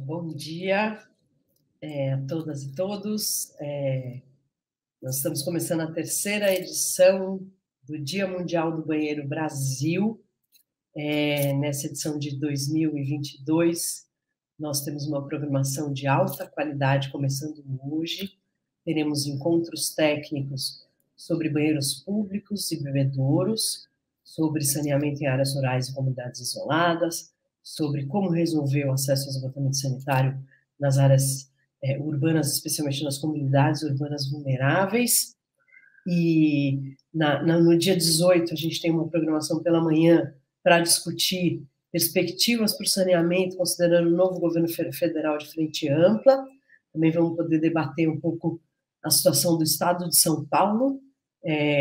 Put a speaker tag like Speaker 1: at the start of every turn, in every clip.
Speaker 1: Bom dia a todas e todos. Nós estamos começando a terceira edição do Dia Mundial do Banheiro Brasil. Nessa edição de 2022, nós temos uma programação de alta qualidade começando hoje. Teremos encontros técnicos sobre banheiros públicos e bebedouros, sobre saneamento em áreas rurais e comunidades isoladas, sobre como resolver o acesso ao esgotamento sanitário nas áreas urbanas, especialmente nas comunidades urbanas vulneráveis. E no dia 18, a gente tem uma programação pela manhã para discutir perspectivas para o saneamento, considerando o novo governo federal de frente ampla. Também vamos poder debater um pouco a situação do estado de São Paulo,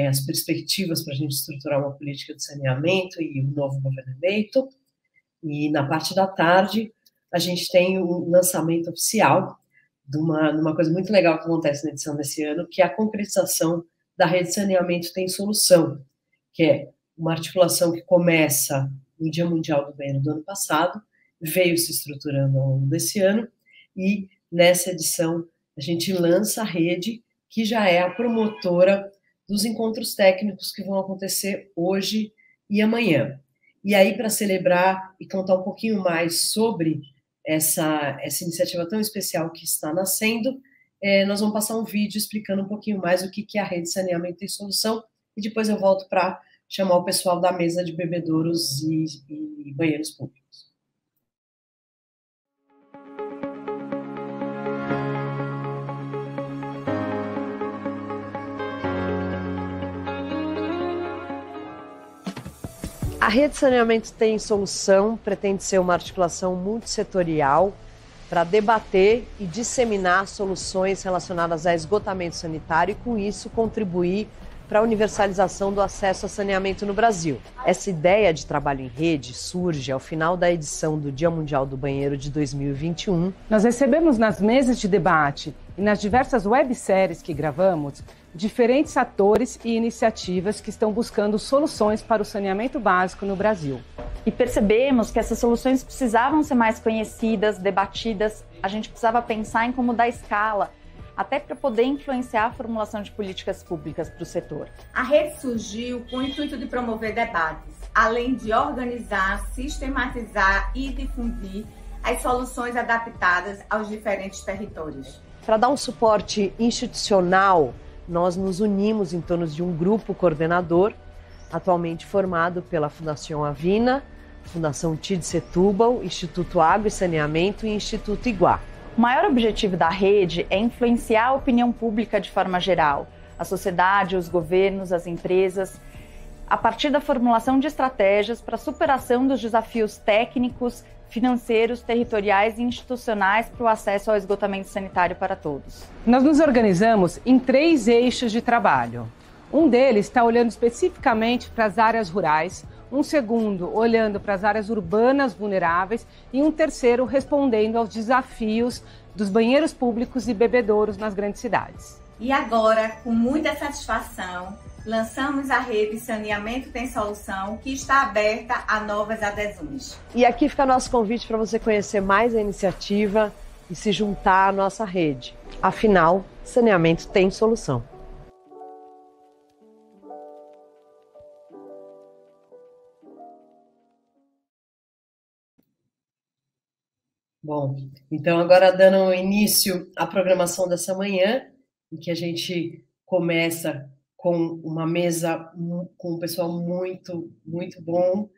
Speaker 1: as perspectivas para a gente estruturar uma política de saneamento e o novo governo eleito. E na parte da tarde, a gente tem o lançamento oficial de uma coisa muito legal que acontece na edição desse ano, que é a concretização da Rede Saneamento Tem Solução, que é uma articulação que começa no Dia Mundial do Banheiro do ano passado, veio se estruturando ao longo desse ano, e nessa edição a gente lança a rede, que já é a promotora dos encontros técnicos que vão acontecer hoje e amanhã. E aí, para celebrar e contar um pouquinho mais sobre essa iniciativa tão especial que está nascendo, nós vamos passar um vídeo explicando um pouquinho mais o que é a Rede Saneamento Tem Solução, e depois eu volto para chamar o pessoal da mesa de bebedouros e banheiros públicos. A Rede Saneamento Tem Solução pretende ser uma articulação multissetorial para debater e disseminar soluções relacionadas a esgotamento sanitário e, com isso, contribuir para a universalização do acesso a saneamento no Brasil. Essa ideia de trabalho em rede surge ao final da edição do Dia Mundial do Banheiro de 2021.
Speaker 2: Nós recebemos nas mesas de debate e nas diversas webséries que gravamos diferentes atores e iniciativas que estão buscando soluções para o saneamento básico no Brasil.
Speaker 3: E percebemos que essas soluções precisavam ser mais conhecidas, debatidas. A gente precisava pensar em como dar escala, até para poder influenciar a formulação de políticas públicas para o setor.
Speaker 4: A rede surgiu com o intuito de promover debates, além de organizar, sistematizar e difundir as soluções adaptadas aos diferentes territórios.
Speaker 1: Para dar um suporte institucional, nós nos unimos em torno de um grupo coordenador, atualmente formado pela Fundação Avina, Fundação TID Setúbal, Instituto Água e Saneamento e Instituto Iguá.
Speaker 3: O maior objetivo da rede é influenciar a opinião pública de forma geral, a sociedade, os governos, as empresas, a partir da formulação de estratégias para a superação dos desafios técnicos, financeiros, territoriais e institucionais para o acesso ao esgotamento sanitário para todos.
Speaker 2: Nós nos organizamos em 3 eixos de trabalho. Um deles está olhando especificamente para as áreas rurais, um segundo olhando para as áreas urbanas vulneráveis e um terceiro respondendo aos desafios dos banheiros públicos e bebedouros nas grandes cidades.
Speaker 4: E agora, com muita satisfação, lançamos a rede Saneamento Tem Solução, que está aberta a novas adesões.
Speaker 1: E aqui fica nosso convite para você conhecer mais a iniciativa e se juntar à nossa rede. Afinal, saneamento tem solução. Bom, então agora dando início à programação dessa manhã, em que a gente começa com uma mesa com um pessoal muito, muito bom.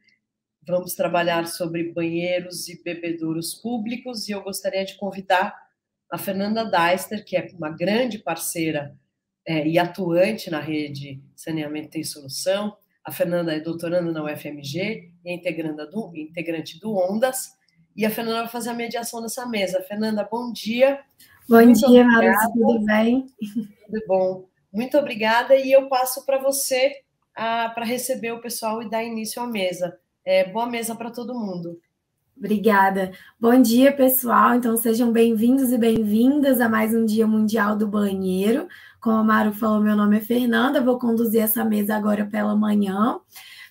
Speaker 1: Vamos trabalhar sobre banheiros e bebedouros públicos, e eu gostaria de convidar a Fernanda Deister, que é uma grande parceira e atuante na rede Saneamento Tem Solução. A Fernanda é doutoranda na UFMG, é integrante do Ondas, e a Fernanda vai fazer a mediação dessa mesa. Fernanda, bom dia.
Speaker 5: Bom dia, Marisa, tudo bem?
Speaker 1: Tudo bom. Muito obrigada, e eu passo para você para receber o pessoal e dar início à mesa. Boa mesa para todo mundo.
Speaker 5: Obrigada. Bom dia, pessoal. Então, sejam bem-vindos e bem-vindas a mais um Dia Mundial do Banheiro. Como a Maru falou, meu nome é Fernanda, vou conduzir essa mesa agora pela manhã.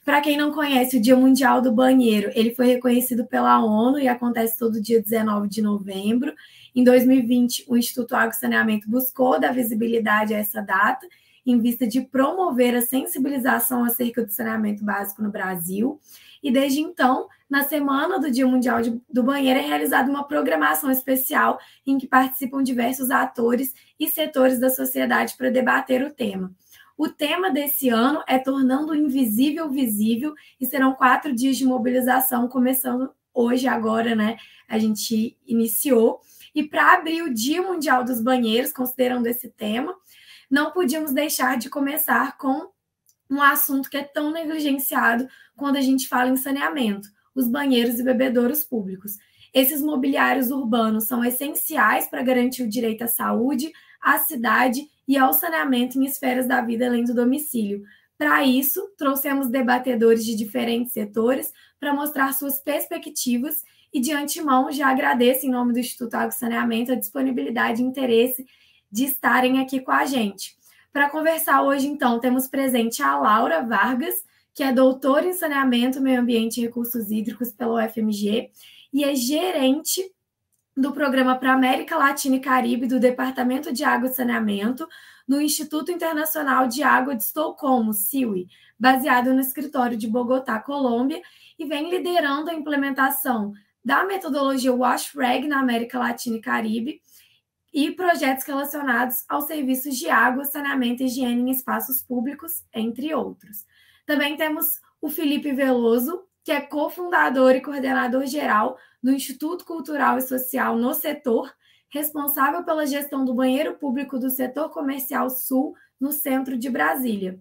Speaker 5: Para quem não conhece, o Dia Mundial do Banheiro, ele foi reconhecido pela ONU e acontece todo dia 19 de novembro. Em 2020, o Instituto Água e Saneamento buscou dar visibilidade a essa data, em vista de promover a sensibilização acerca do saneamento básico no Brasil. E desde então, na semana do Dia Mundial do Banheiro, é realizada uma programação especial em que participam diversos atores e setores da sociedade para debater o tema. O tema desse ano é Tornando o Invisível Visível, e serão 4 dias de mobilização, começando hoje, agora, né? A gente iniciou. E para abrir o Dia Mundial dos Banheiros, considerando esse tema, não podíamos deixar de começar com um assunto que é tão negligenciado quando a gente fala em saneamento: os banheiros e bebedouros públicos. Esses mobiliários urbanos são essenciais para garantir o direito à saúde, à cidade e ao saneamento em esferas da vida além do domicílio. Para isso, trouxemos debatedores de diferentes setores para mostrar suas perspectivas e, de antemão, já agradeço, em nome do Instituto Água e Saneamento, a disponibilidade e interesse de estarem aqui com a gente. Para conversar hoje, então, temos presente a Laura Vargas, que é doutora em Saneamento, Meio Ambiente e Recursos Hídricos pela UFMG e é gerente do Programa para América Latina e Caribe do Departamento de Água e Saneamento no Instituto Internacional de Água de Estocolmo, CIWI, baseado no escritório de Bogotá, Colômbia, e vem liderando a implementação da metodologia WashReg na América Latina e Caribe e projetos relacionados aos serviços de água, saneamento e higiene em espaços públicos, entre outros. Também temos o Felipe Veloso, que é cofundador e coordenador geral do Instituto Cultural e Social no Setor, responsável pela gestão do banheiro público do Setor Comercial Sul, no centro de Brasília.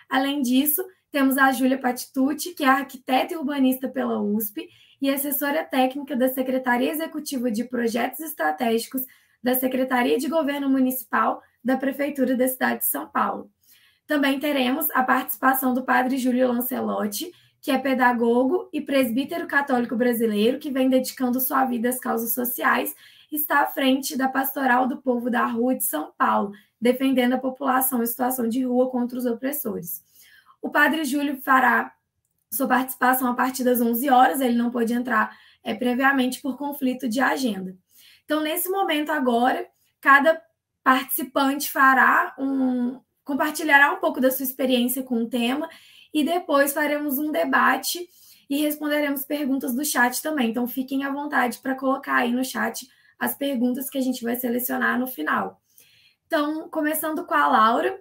Speaker 5: Além disso, temos a Júlia Patitucci, que é arquiteta e urbanista pela USP e assessora técnica da Secretaria Executiva de Projetos Estratégicos da Secretaria de Governo Municipal da Prefeitura da cidade de São Paulo. Também teremos a participação do padre Júlio Lancelotti, que é pedagogo e presbítero católico brasileiro, que vem dedicando sua vida às causas sociais, está à frente da Pastoral do Povo da Rua de São Paulo, defendendo a população em situação de rua contra os opressores. O padre Júlio fará sua participação a partir das 11 horas, ele não pôde entrar previamente por conflito de agenda. Então, nesse momento agora, cada participante compartilhará um pouco da sua experiência com o tema e depois faremos um debate e responderemos perguntas do chat também. Então, fiquem à vontade para colocar aí no chat as perguntas que a gente vai selecionar no final. Então, começando com a Laura,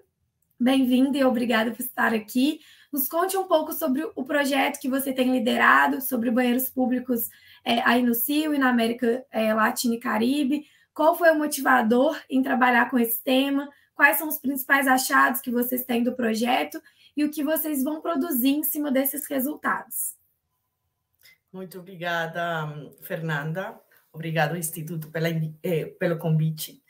Speaker 5: bem-vinda e obrigada por estar aqui. Nos conte um pouco sobre o projeto que você tem liderado, sobre banheiros públicos aí no CIO e na América Latina e Caribe. Qual foi o motivador em trabalhar com esse tema? Quais são os principais achados que vocês têm do projeto e o que vocês vão produzir em cima desses resultados?
Speaker 6: Muito obrigada, Fernanda. Obrigado ao Instituto pelo convite.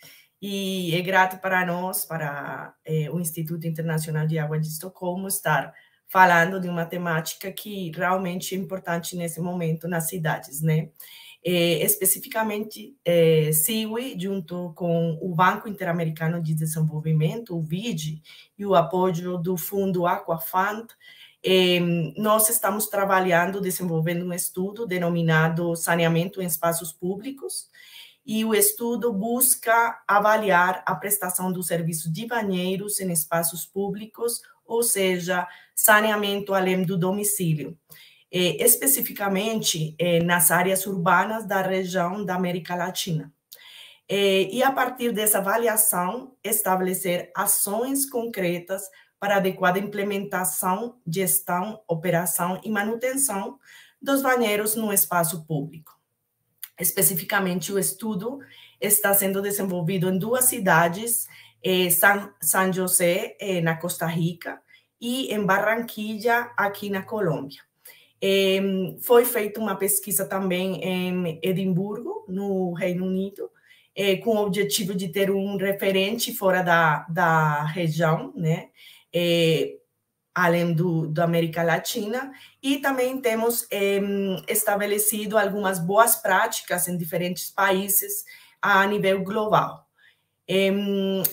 Speaker 6: E é grato para nós, para o Instituto Internacional de Água de Estocolmo, estar falando de uma temática que realmente é importante nesse momento nas cidades, né? Especificamente, CIWI, junto com o Banco Interamericano de Desenvolvimento, o BID, e o apoio do Fundo Aquafund, nós estamos trabalhando, desenvolvendo um estudo denominado Saneamento em Espaços Públicos, e o estudo busca avaliar a prestação do serviço de banheiros em espaços públicos, ou seja, saneamento além do domicílio, especificamente nas áreas urbanas da região da América Latina. E a partir dessa avaliação, estabelecer ações concretas para adequada implementação, gestão, operação e manutenção dos banheiros no espaço público. Especificamente, o estudo está sendo desenvolvido em 2 cidades, San José, na Costa Rica, e em Barranquilla, aqui na Colômbia. Foi feita uma pesquisa também em Edimburgo, no Reino Unido, com o objetivo de ter um referente fora da região, né? Além da América Latina, e também temos estabelecido algumas boas práticas em diferentes países a nível global.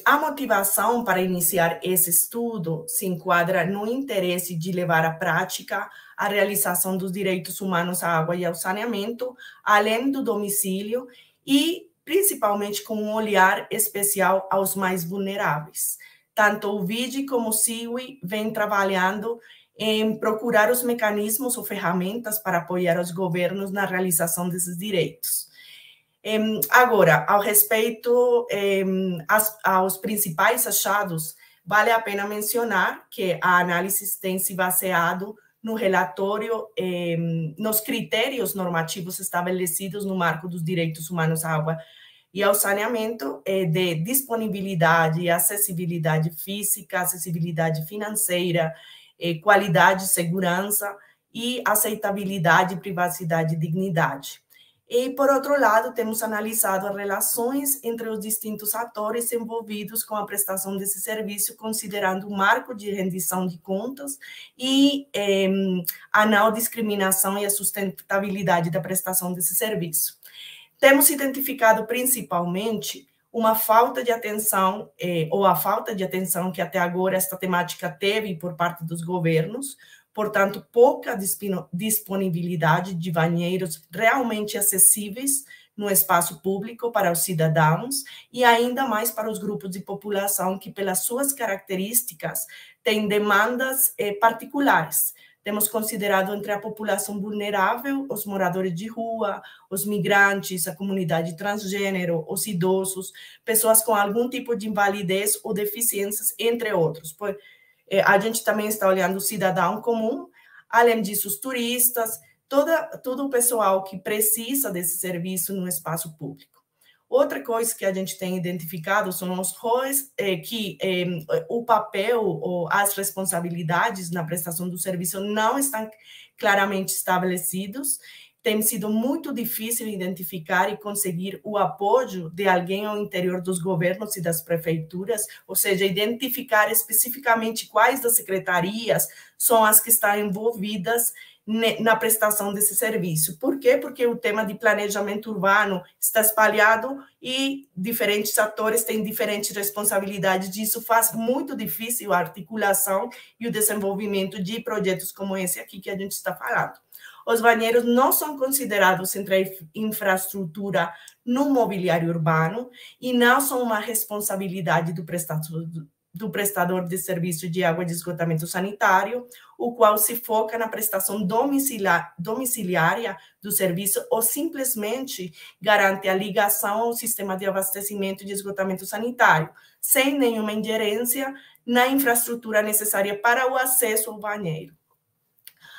Speaker 6: A motivação para iniciar esse estudo se enquadra no interesse de levar à prática a realização dos direitos humanos à água e ao saneamento, além do domicílio, e principalmente com um olhar especial aos mais vulneráveis. Tanto o VIDE como o SIWI vêm trabalhando em procurar os mecanismos ou ferramentas para apoiar os governos na realização desses direitos. Agora, ao respeito aos principais achados, vale a pena mencionar que a análise tem se baseado no relatório, nos critérios normativos estabelecidos no marco dos direitos humanos à água e ao saneamento, de disponibilidade e acessibilidade física, acessibilidade financeira, qualidade, segurança e aceitabilidade, privacidade e dignidade. E, por outro lado, temos analisado as relações entre os distintos atores envolvidos com a prestação desse serviço, considerando o marco de rendição de contas e a não discriminação e a sustentabilidade da prestação desse serviço. Temos identificado principalmente uma falta de atenção, ou a falta de atenção que até agora esta temática teve por parte dos governos, portanto, pouca disponibilidade de banheiros realmente acessíveis no espaço público para os cidadãos e ainda mais para os grupos de população que, pelas suas características, têm demandas particulares. Temos considerado entre a população vulnerável os moradores de rua, os migrantes, a comunidade transgênero, os idosos, pessoas com algum tipo de invalidez ou deficiências, entre outros. A gente também está olhando o cidadão comum, além disso, os turistas, todo o pessoal que precisa desse serviço no espaço público. Outra coisa que a gente tem identificado são os roles o papel ou as responsabilidades na prestação do serviço não estão claramente estabelecidos. Tem sido muito difícil identificar e conseguir o apoio de alguém ao interior dos governos e das prefeituras, ou seja, identificar especificamente quais das secretarias são as que estão envolvidas na prestação desse serviço. Por quê? Porque o tema de planejamento urbano está espalhado e diferentes atores têm diferentes responsabilidades. Isso faz muito difícil a articulação e o desenvolvimento de projetos como esse aqui que a gente está falando. Os banheiros não são considerados entre a infraestrutura no mobiliário urbano e não são uma responsabilidade do prestador de serviço de água e de esgotamento sanitário, o qual se foca na prestação domiciliária do serviço ou simplesmente garante a ligação ao sistema de abastecimento e de esgotamento sanitário, sem nenhuma ingerência na infraestrutura necessária para o acesso ao banheiro.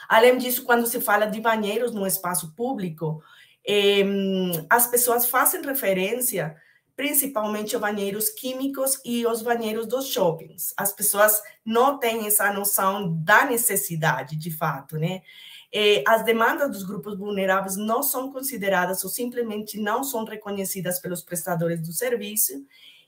Speaker 6: Além disso, quando se fala de banheiros no espaço público, as pessoas fazem referência principalmente a banheiros químicos e os banheiros dos shoppings. As pessoas não têm essa noção da necessidade, de fato, né? As demandas dos grupos vulneráveis não são consideradas ou simplesmente não são reconhecidas pelos prestadores do serviço.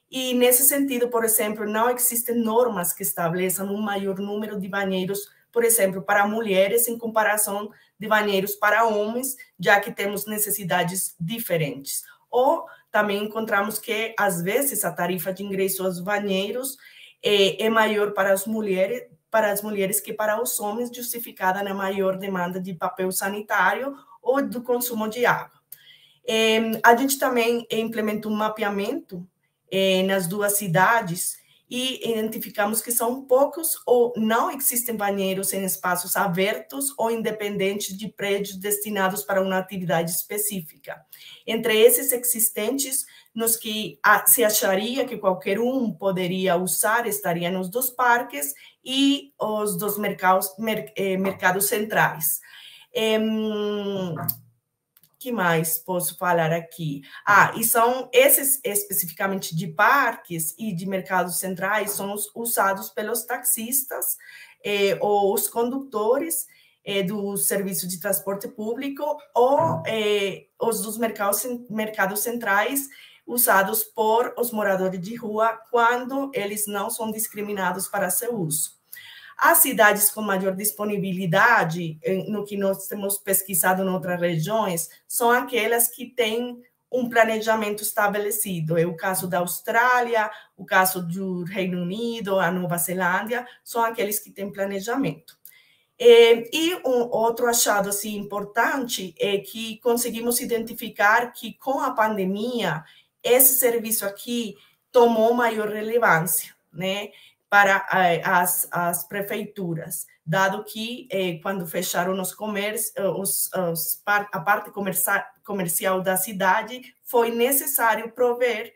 Speaker 6: E, nesse sentido, por exemplo, não existem normas que estabeleçam um maior número de banheiros, por exemplo, para mulheres em comparação de banheiros para homens, já que temos necessidades diferentes. Ou também encontramos que, às vezes, a tarifa de ingresso aos banheiros é maior para as mulheres que para os homens, justificada na maior demanda de papel sanitário ou do consumo de água. A gente também implementou um mapeamento nas duas cidades e identificamos que são poucos ou não existem banheiros em espaços abertos ou independentes de prédios destinados para uma atividade específica. Entre esses existentes, nos que se acharia que qualquer um poderia usar, estaria nos dos parques e os dos mercados centrais. Que mais posso falar aqui? E são esses especificamente de parques e de mercados centrais, são usados pelos taxistas ou os condutores do serviço de transporte público ou os dos mercados centrais usados por os moradores de rua quando eles não são discriminados para seu uso. As cidades com maior disponibilidade, no que nós temos pesquisado em outras regiões, são aquelas que têm um planejamento estabelecido. É o caso da Austrália, o caso do Reino Unido, a Nova Zelândia, são aqueles que têm planejamento. E um outro achado assim, importante é que conseguimos identificar que, com a pandemia, esse serviço aqui tomou maior relevância, né, para as prefeituras, dado que, quando fecharam os comércios, a parte comercial da cidade, foi necessário prover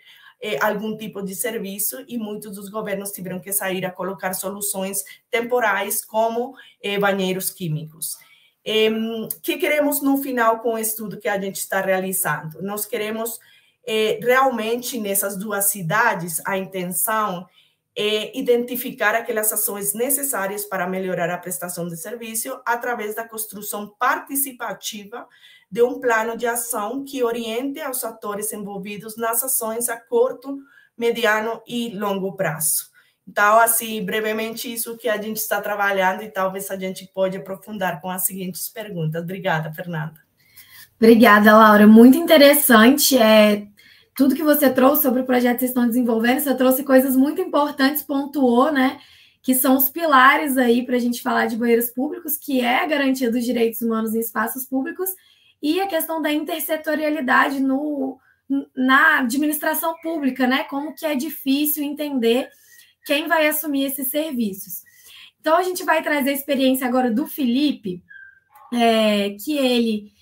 Speaker 6: algum tipo de serviço e muitos dos governos tiveram que sair a colocar soluções temporais como banheiros químicos. Que queremos no final com o estudo que a gente está realizando? Nós queremos realmente nessas duas cidades a intenção é identificar aquelas ações necessárias para melhorar a prestação de serviço através da construção participativa de um plano de ação que oriente aos atores envolvidos nas ações a curto, mediano e longo prazo. Então, assim, brevemente, isso que a gente está trabalhando e talvez a gente pode aprofundar com as seguintes perguntas. Obrigada, Fernanda.
Speaker 5: Obrigada, Laura. Muito interessante. Tudo que você trouxe sobre o projeto que vocês estão desenvolvendo, você trouxe coisas muito importantes, pontuou, né? Que são os pilares aí para a gente falar de banheiros públicos, que é a garantia dos direitos humanos em espaços públicos, e a questão da intersetorialidade na administração pública, né? Como que é difícil entender quem vai assumir esses serviços. Então, a gente vai trazer a experiência agora do Felipe, que ele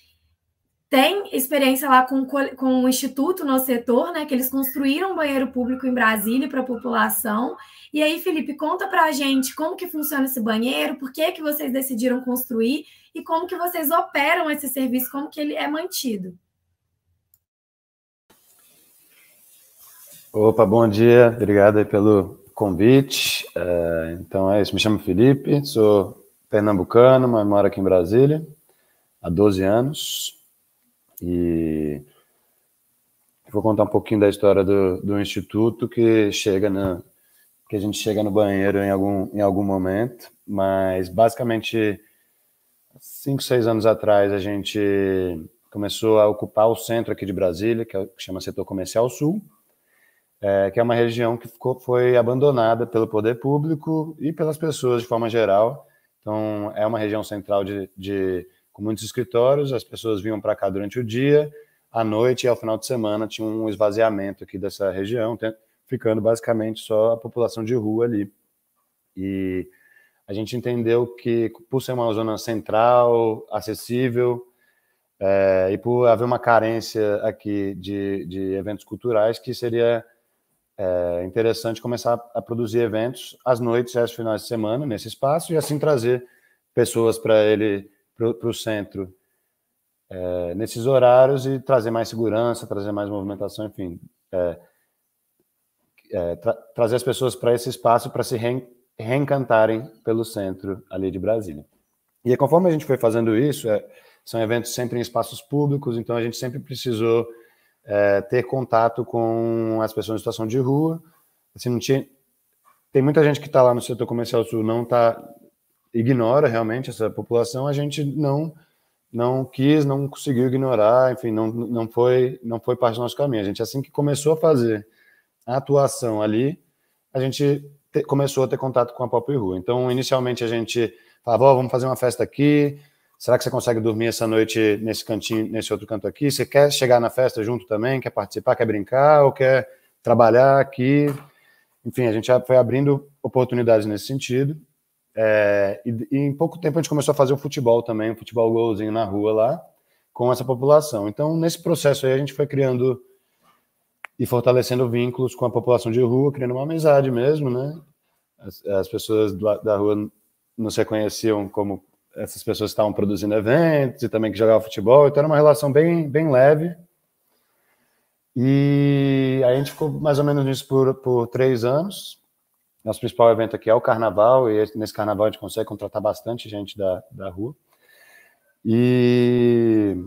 Speaker 5: tem experiência lá com o Instituto No Setor, né? Que eles construíram um banheiro público em Brasília para a população. E aí, Felipe, conta para a gente como que funciona esse banheiro, por que vocês decidiram construir e como que vocês operam esse serviço, como que ele é mantido.
Speaker 7: Opa, bom dia, obrigado aí pelo convite. Então é isso, me chamo Felipe, sou pernambucano, mas moro aqui em Brasília há 12 anos. E vou contar um pouquinho da história do Instituto que a gente chega no banheiro em algum momento, mas basicamente 5, 6 anos atrás a gente começou a ocupar o centro aqui de Brasília, que chama Setor Comercial Sul, que é uma região que foi abandonada pelo poder público e pelas pessoas de forma geral. Então é uma região central com muitos escritórios, as pessoas vinham para cá durante o dia, à noite e ao final de semana tinha um esvaziamento aqui dessa região, ficando basicamente só a população de rua ali. E a gente entendeu que, por ser uma zona central, acessível, e por haver uma carência aqui de eventos culturais, que seria interessante começar a produzir eventos às noites e aos finais de semana nesse espaço e assim trazer pessoas para o centro nesses horários e trazer mais segurança, trazer mais movimentação, enfim, trazer as pessoas para esse espaço para se reencantarem pelo centro ali de Brasília. E aí, conforme a gente foi fazendo isso, são eventos sempre em espaços públicos, então a gente sempre precisou ter contato com as pessoas em situação de rua. Assim, tem muita gente que está lá no Setor Comercial Sul, ignora realmente essa população, a gente não conseguiu ignorar, enfim, não foi parte do nosso caminho. A gente, assim que começou a fazer a atuação ali, a gente começou a ter contato com a Pop Rua. Então, inicialmente, a gente falava, vamos fazer uma festa aqui, será que você consegue dormir essa noite nesse cantinho, nesse outro canto aqui? Você quer chegar na festa junto também? Quer participar? Quer brincar? Ou quer trabalhar aqui? Enfim, a gente já foi abrindo oportunidades nesse sentido. E em pouco tempo a gente começou a fazer o futebol também, um futebol golzinho na rua lá, com essa população. Então, nesse processo aí, a gente foi criando e fortalecendo vínculos com a população de rua, criando uma amizade mesmo, né? As pessoas da rua nos reconheciam como essas pessoas que estavam produzindo eventos e também que jogavam futebol, então era uma relação bem, bem leve. E aí a gente ficou mais ou menos nisso por 3 anos. Nosso principal evento aqui é o Carnaval, e nesse Carnaval a gente consegue contratar bastante gente da rua. E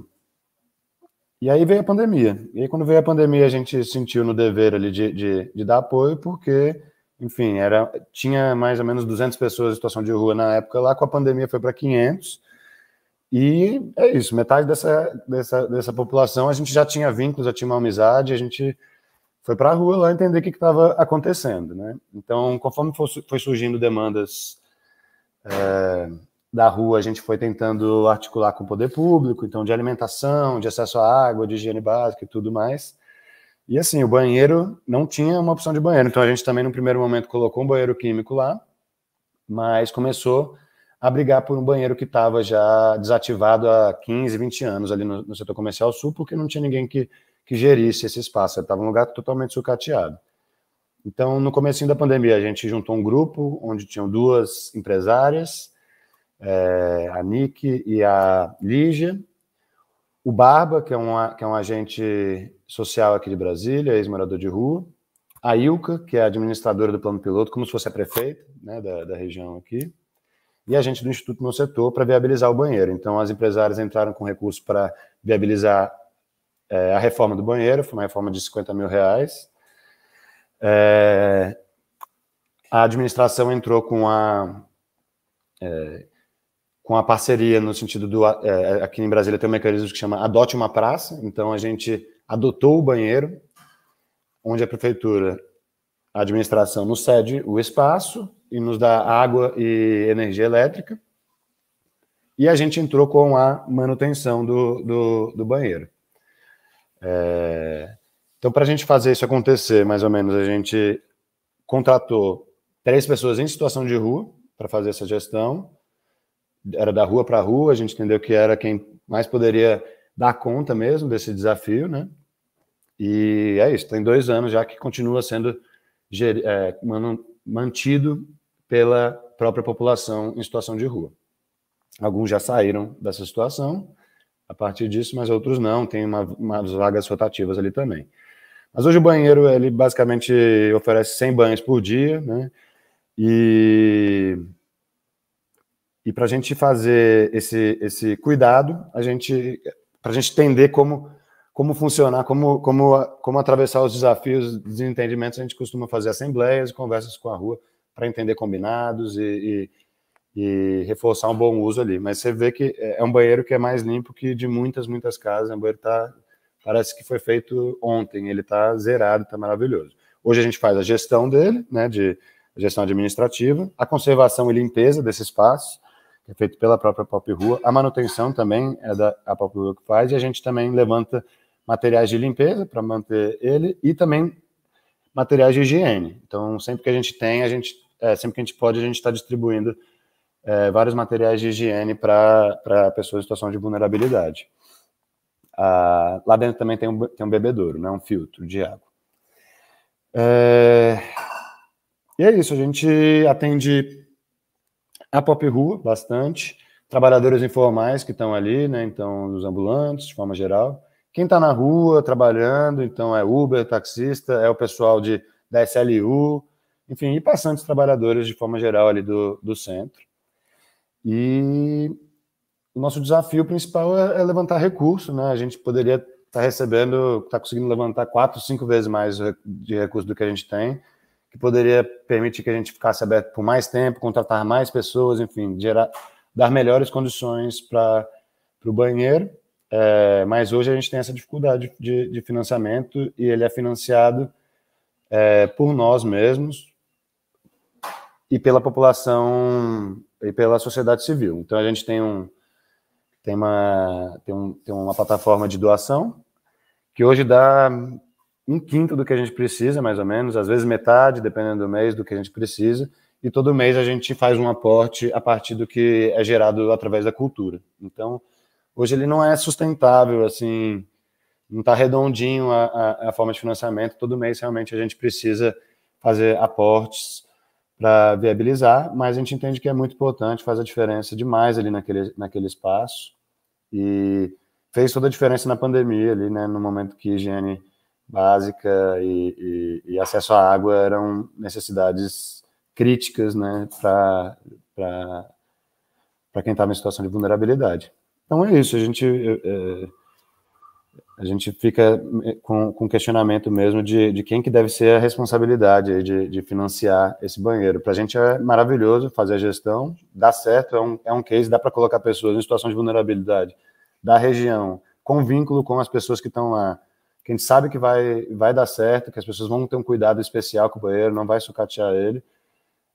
Speaker 7: aí veio a pandemia. E aí, quando veio a pandemia, a gente sentiu no dever ali de dar apoio, porque, enfim, tinha mais ou menos 200 pessoas em situação de rua na época lá, com a pandemia foi para 500. E é isso, metade dessa população a gente já tinha vínculos, já tinha uma amizade, a gente foi para a rua lá entender o que estava acontecendo, né? Então, conforme foi surgindo demandas da rua, a gente foi tentando articular com o poder público, então de alimentação, de acesso à água, de higiene básica e tudo mais. E assim, o banheiro não tinha uma opção de banheiro, então a gente também no primeiro momento colocou um banheiro químico lá, mas começou a brigar por um banheiro que estava já desativado há 15, 20 anos ali no setor comercial sul, porque não tinha ninguém que gerisse esse espaço, estava um lugar totalmente sucateado. Então, no comecinho da pandemia, a gente juntou um grupo onde tinham 2 empresárias, a Nick e a Lígia, o Barba, que é um agente social aqui de Brasília, ex-morador de rua, a Ilka, que é a administradora do plano piloto, como se fosse a prefeita, né, da região aqui, e a gente do Instituto No Setor para viabilizar o banheiro. Então, as empresárias entraram com recursos para viabilizar a reforma do banheiro, foi uma reforma de R$50 mil. A administração entrou com a parceria no sentido do... aqui em Brasília tem um mecanismo que chama Adote uma Praça, então a gente adotou o banheiro, onde a prefeitura, a administração nos cede o espaço e nos dá água e energia elétrica, e a gente entrou com a manutenção do banheiro. Então, para a gente fazer isso acontecer, mais ou menos, a gente contratou 3 pessoas em situação de rua para fazer essa gestão, era da rua para rua, a gente entendeu que era quem mais poderia dar conta mesmo desse desafio, né? E é isso, tem 2 anos já que continua sendo mantido pela própria população em situação de rua. Alguns já saíram dessa situação a partir disso, mas outros não, tem umas vagas rotativas ali também. Mas hoje o banheiro, ele basicamente oferece 100 banhos por dia, né? E para a gente fazer esse cuidado, para a gente entender como funcionar, como atravessar os desafios, desentendimentos, a gente costuma fazer assembleias e conversas com a rua para entender combinados e reforçar um bom uso ali. Mas você vê que é um banheiro que é mais limpo que de muitas casas. O banheiro parece que foi feito ontem, ele está zerado, está maravilhoso. Hoje a gente faz a gestão dele, né, a gestão administrativa, a conservação e limpeza desse espaço, que é feito pela própria Pop Rua, a manutenção também é a Pop Rua que faz, e a gente também levanta materiais de limpeza para manter ele, e também materiais de higiene. Então, sempre que a gente tem, sempre que a gente pode, a gente está distribuindo vários materiais de higiene para pessoas em situação de vulnerabilidade. Lá dentro também tem um bebedouro, né, um filtro de água. E é isso, a gente atende a Pop Rua bastante, trabalhadores informais que estão ali, né, então os ambulantes, de forma geral. Quem está na rua trabalhando, então é Uber, taxista, é o pessoal da SLU, enfim, e passantes trabalhadores de forma geral ali do centro. E o nosso desafio principal é levantar recurso, né? A gente poderia estar conseguindo levantar 4, 5 vezes mais de recurso do que a gente tem, que poderia permitir que a gente ficasse aberto por mais tempo, contratar mais pessoas, enfim, dar melhores condições para o banheiro. Mas hoje a gente tem essa dificuldade de financiamento e ele é financiado por nós mesmos e pela população e pela sociedade civil. Então a gente tem uma plataforma de doação que hoje dá 1/5 do que a gente precisa, mais ou menos, às vezes metade, dependendo do mês, do que a gente precisa, e todo mês a gente faz um aporte a partir do que é gerado através da cultura. Então, hoje ele não é sustentável, assim, não está redondinho a forma de financiamento, todo mês realmente a gente precisa fazer aportes para viabilizar, mas a gente entende que é muito importante, faz a diferença demais ali naquele espaço, e fez toda a diferença na pandemia ali, né, no momento que higiene básica e acesso à água eram necessidades críticas, né, para quem estava em situação de vulnerabilidade. Então é isso, a gente a gente fica com questionamento mesmo de quem que deve ser a responsabilidade de financiar esse banheiro. Para a gente é maravilhoso fazer a gestão, dá certo, é um case, dá para colocar pessoas em situação de vulnerabilidade da região, com vínculo com as pessoas que estão lá, que a gente sabe que vai dar certo, que as pessoas vão ter um cuidado especial com o banheiro, não vai sucatear ele.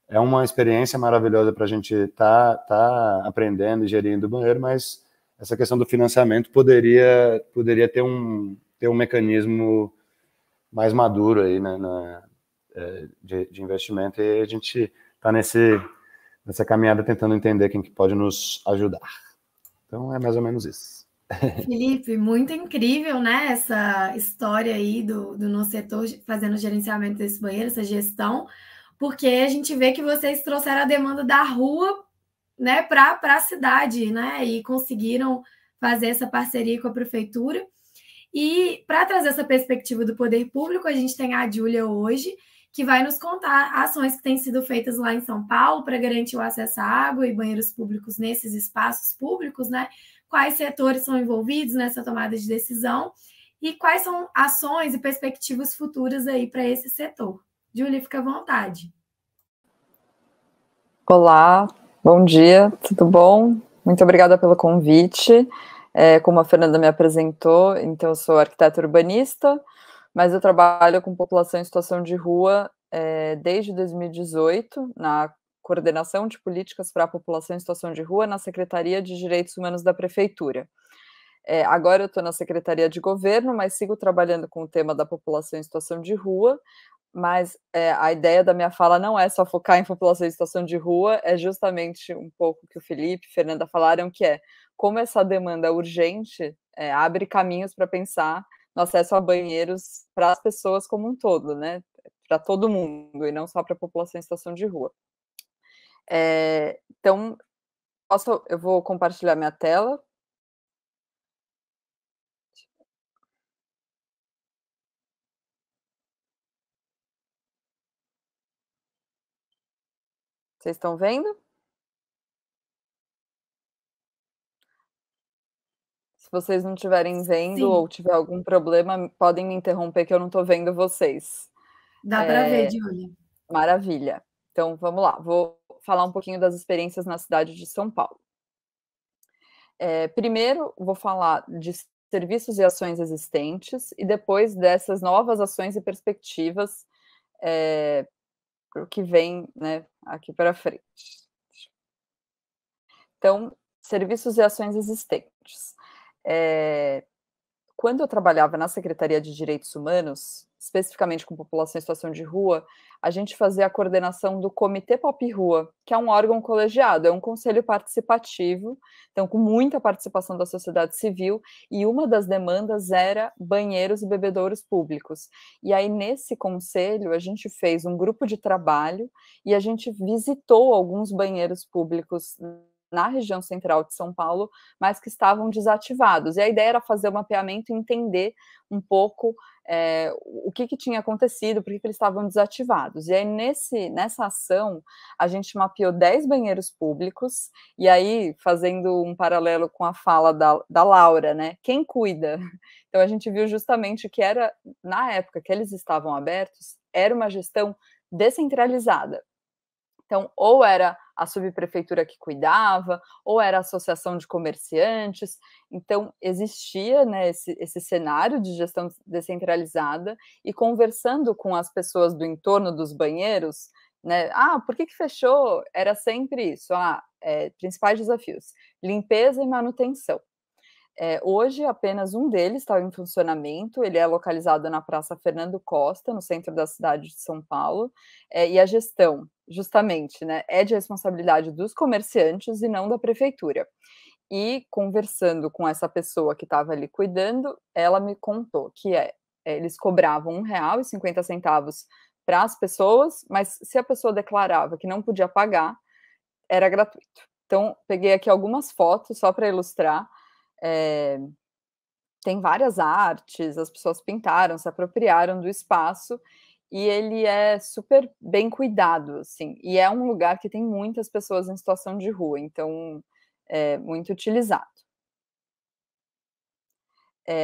Speaker 7: É uma experiência maravilhosa para a gente tá aprendendo e gerindo o banheiro, mas essa questão do financiamento poderia ter um mecanismo mais maduro aí, né, de investimento, e a gente está nessa caminhada tentando entender quem que pode nos ajudar. Então é mais ou menos isso.
Speaker 5: Felipe, muito incrível, né, essa história aí do nosso setor fazendo o gerenciamento desse banheiro, essa gestão, porque a gente vê que vocês trouxeram a demanda da rua, né, para a cidade, né, e conseguiram fazer essa parceria com a prefeitura. E para trazer essa perspectiva do poder público, a gente tem a Júlia hoje, que vai nos contar ações que têm sido feitas lá em São Paulo para garantir o acesso à água e banheiros públicos nesses espaços públicos, né? Quais setores são envolvidos nessa tomada de decisão e quais são ações e perspectivas futuras aí para esse setor. Júlia, fica à vontade.
Speaker 8: Olá, bom dia, tudo bom? Muito obrigada pelo convite. Como a Fernanda me apresentou, então eu sou arquiteta urbanista, mas eu trabalho com população em situação de rua desde 2018, na coordenação de políticas para a população em situação de rua na Secretaria de Direitos Humanos da Prefeitura. Agora eu estou na Secretaria de Governo, mas sigo trabalhando com o tema da população em situação de rua, mas a ideia da minha fala não é só focar em população em situação de rua, é justamente um pouco o que o Felipe e Fernanda falaram, que é como essa demanda urgente abre caminhos para pensar no acesso a banheiros para as pessoas como um todo, né? Para todo mundo, e não só para a população em situação de rua. Então, eu vou compartilhar minha tela. Vocês estão vendo? Se vocês não estiverem vendo Sim. ou tiver algum problema, podem me interromper que eu não estou vendo vocês.
Speaker 5: Dá para ver, Júlia.
Speaker 8: Maravilha. Então, vamos lá. Vou falar um pouquinho das experiências na cidade de São Paulo. Primeiro, vou falar de serviços e ações existentes e depois dessas novas ações e perspectivas que vem, né, aqui para frente. Então, serviços e ações existentes. Quando eu trabalhava na Secretaria de Direitos Humanos, especificamente com população em situação de rua, a gente fazia a coordenação do Comitê Pop Rua, que é um órgão colegiado, é um conselho participativo, então com muita participação da sociedade civil, e uma das demandas era banheiros e bebedouros públicos. E aí, nesse conselho, a gente fez um grupo de trabalho e a gente visitou alguns banheiros públicos na região central de São Paulo, mas que estavam desativados. E a ideia era fazer o mapeamento e entender um pouco o que tinha acontecido, por que eles estavam desativados. E aí, nessa ação, a gente mapeou 10 banheiros públicos, e aí, fazendo um paralelo com a fala da Laura, né? Quem cuida? Então, a gente viu justamente que era, na época que eles estavam abertos, era uma gestão descentralizada. Então, ou era a subprefeitura que cuidava, ou era a associação de comerciantes. Então, existia, né, esse cenário de gestão descentralizada, e conversando com as pessoas do entorno dos banheiros, né, por que fechou? Era sempre isso, principais desafios, limpeza e manutenção. Hoje, apenas um deles está em funcionamento, ele é localizado na Praça Fernando Costa, no centro da cidade de São Paulo, e a gestão, justamente, né, é de responsabilidade dos comerciantes e não da prefeitura. E conversando com essa pessoa que estava ali cuidando, ela me contou que eles cobravam R$1,50 para as pessoas, mas se a pessoa declarava que não podia pagar, era gratuito. Então, peguei aqui algumas fotos só para ilustrar. Tem várias artes, as pessoas pintaram, se apropriaram do espaço, e ele é super bem cuidado, assim, e é um lugar que tem muitas pessoas em situação de rua, então é muito utilizado.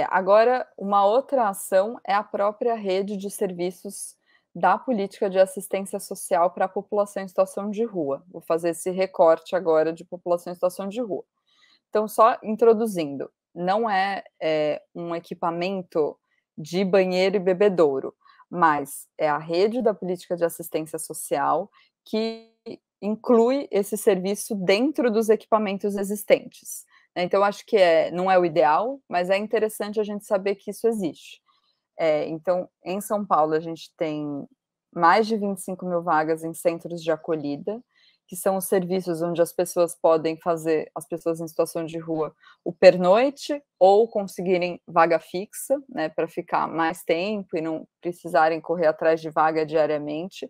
Speaker 8: Agora, uma outra ação é a própria rede de serviços da política de assistência social para a população em situação de rua. Vou fazer esse recorte agora de população em situação de rua. Então, só introduzindo, não é um equipamento de banheiro e bebedouro, mas é a rede da política de assistência social que inclui esse serviço dentro dos equipamentos existentes. Então, acho que não é o ideal, mas é interessante a gente saber que isso existe. Então, em São Paulo, a gente tem mais de 25 mil vagas em centros de acolhida, que são os serviços onde as pessoas podem fazer, as pessoas em situação de rua, o pernoite ou conseguirem vaga fixa, né, para ficar mais tempo e não precisarem correr atrás de vaga diariamente.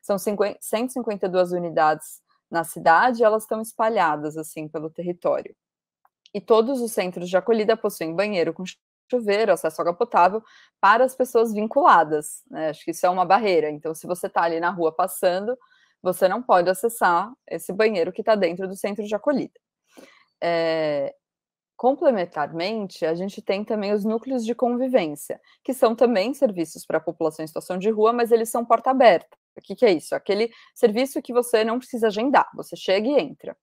Speaker 8: São 152 unidades na cidade, elas estão espalhadas, assim, pelo território. E todos os centros de acolhida possuem banheiro com chuveiro, acesso à água potável para as pessoas vinculadas, né? Acho que isso é uma barreira. Então, se você está ali na rua passando, você não pode acessar esse banheiro que está dentro do centro de acolhida. Complementarmente, a gente tem também os núcleos de convivência, que são também serviços para a população em situação de rua, mas eles são porta aberta. O que é isso? Aquele serviço que você não precisa agendar, você chega e entra.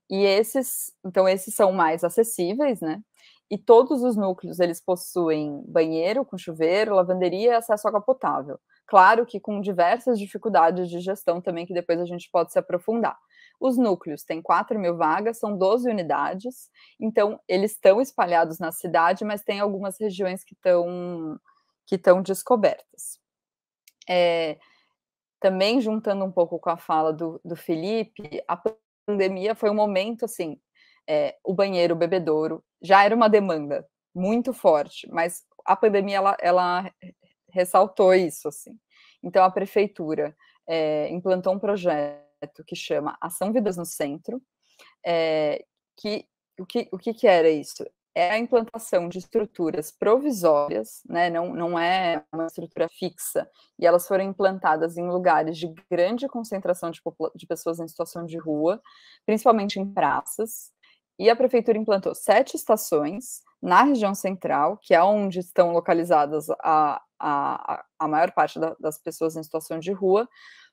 Speaker 8: E esses são mais acessíveis, né? E todos os núcleos, eles possuem banheiro com chuveiro, lavanderia e acesso à água potável. Claro que com diversas dificuldades de gestão também, que depois a gente pode se aprofundar. Os núcleos têm 4 mil vagas, são 12 unidades, então eles estão espalhados na cidade, mas tem algumas regiões que estão descobertas. Também juntando um pouco com a fala do Felipe, a pandemia foi um momento, assim, o banheiro, o bebedouro, já era uma demanda muito forte, mas a pandemia, ela ressaltou isso, assim. Então, a prefeitura implantou um projeto que chama Ação Vidas no Centro, o que era isso? É a implantação de estruturas provisórias, né, não é uma estrutura fixa, e elas foram implantadas em lugares de grande concentração de pessoas em situação de rua, principalmente em praças, e a prefeitura implantou 7 estações na região central, que é onde estão localizadas a maior parte das pessoas em situação de rua,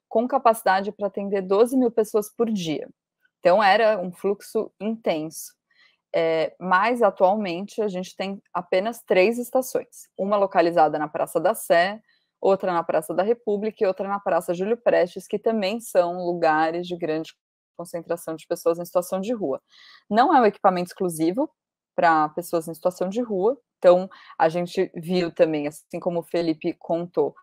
Speaker 8: com capacidade para atender 12 mil pessoas por dia. Então, era um fluxo intenso. Mas, atualmente, a gente tem apenas 3 estações. Uma localizada na Praça da Sé, outra na Praça da República e outra na Praça Júlio Prestes, que também são lugares de grande concentração de pessoas em situação de rua. Não é um equipamento exclusivo para pessoas em situação de rua, então a gente viu também, assim como o Felipe contou,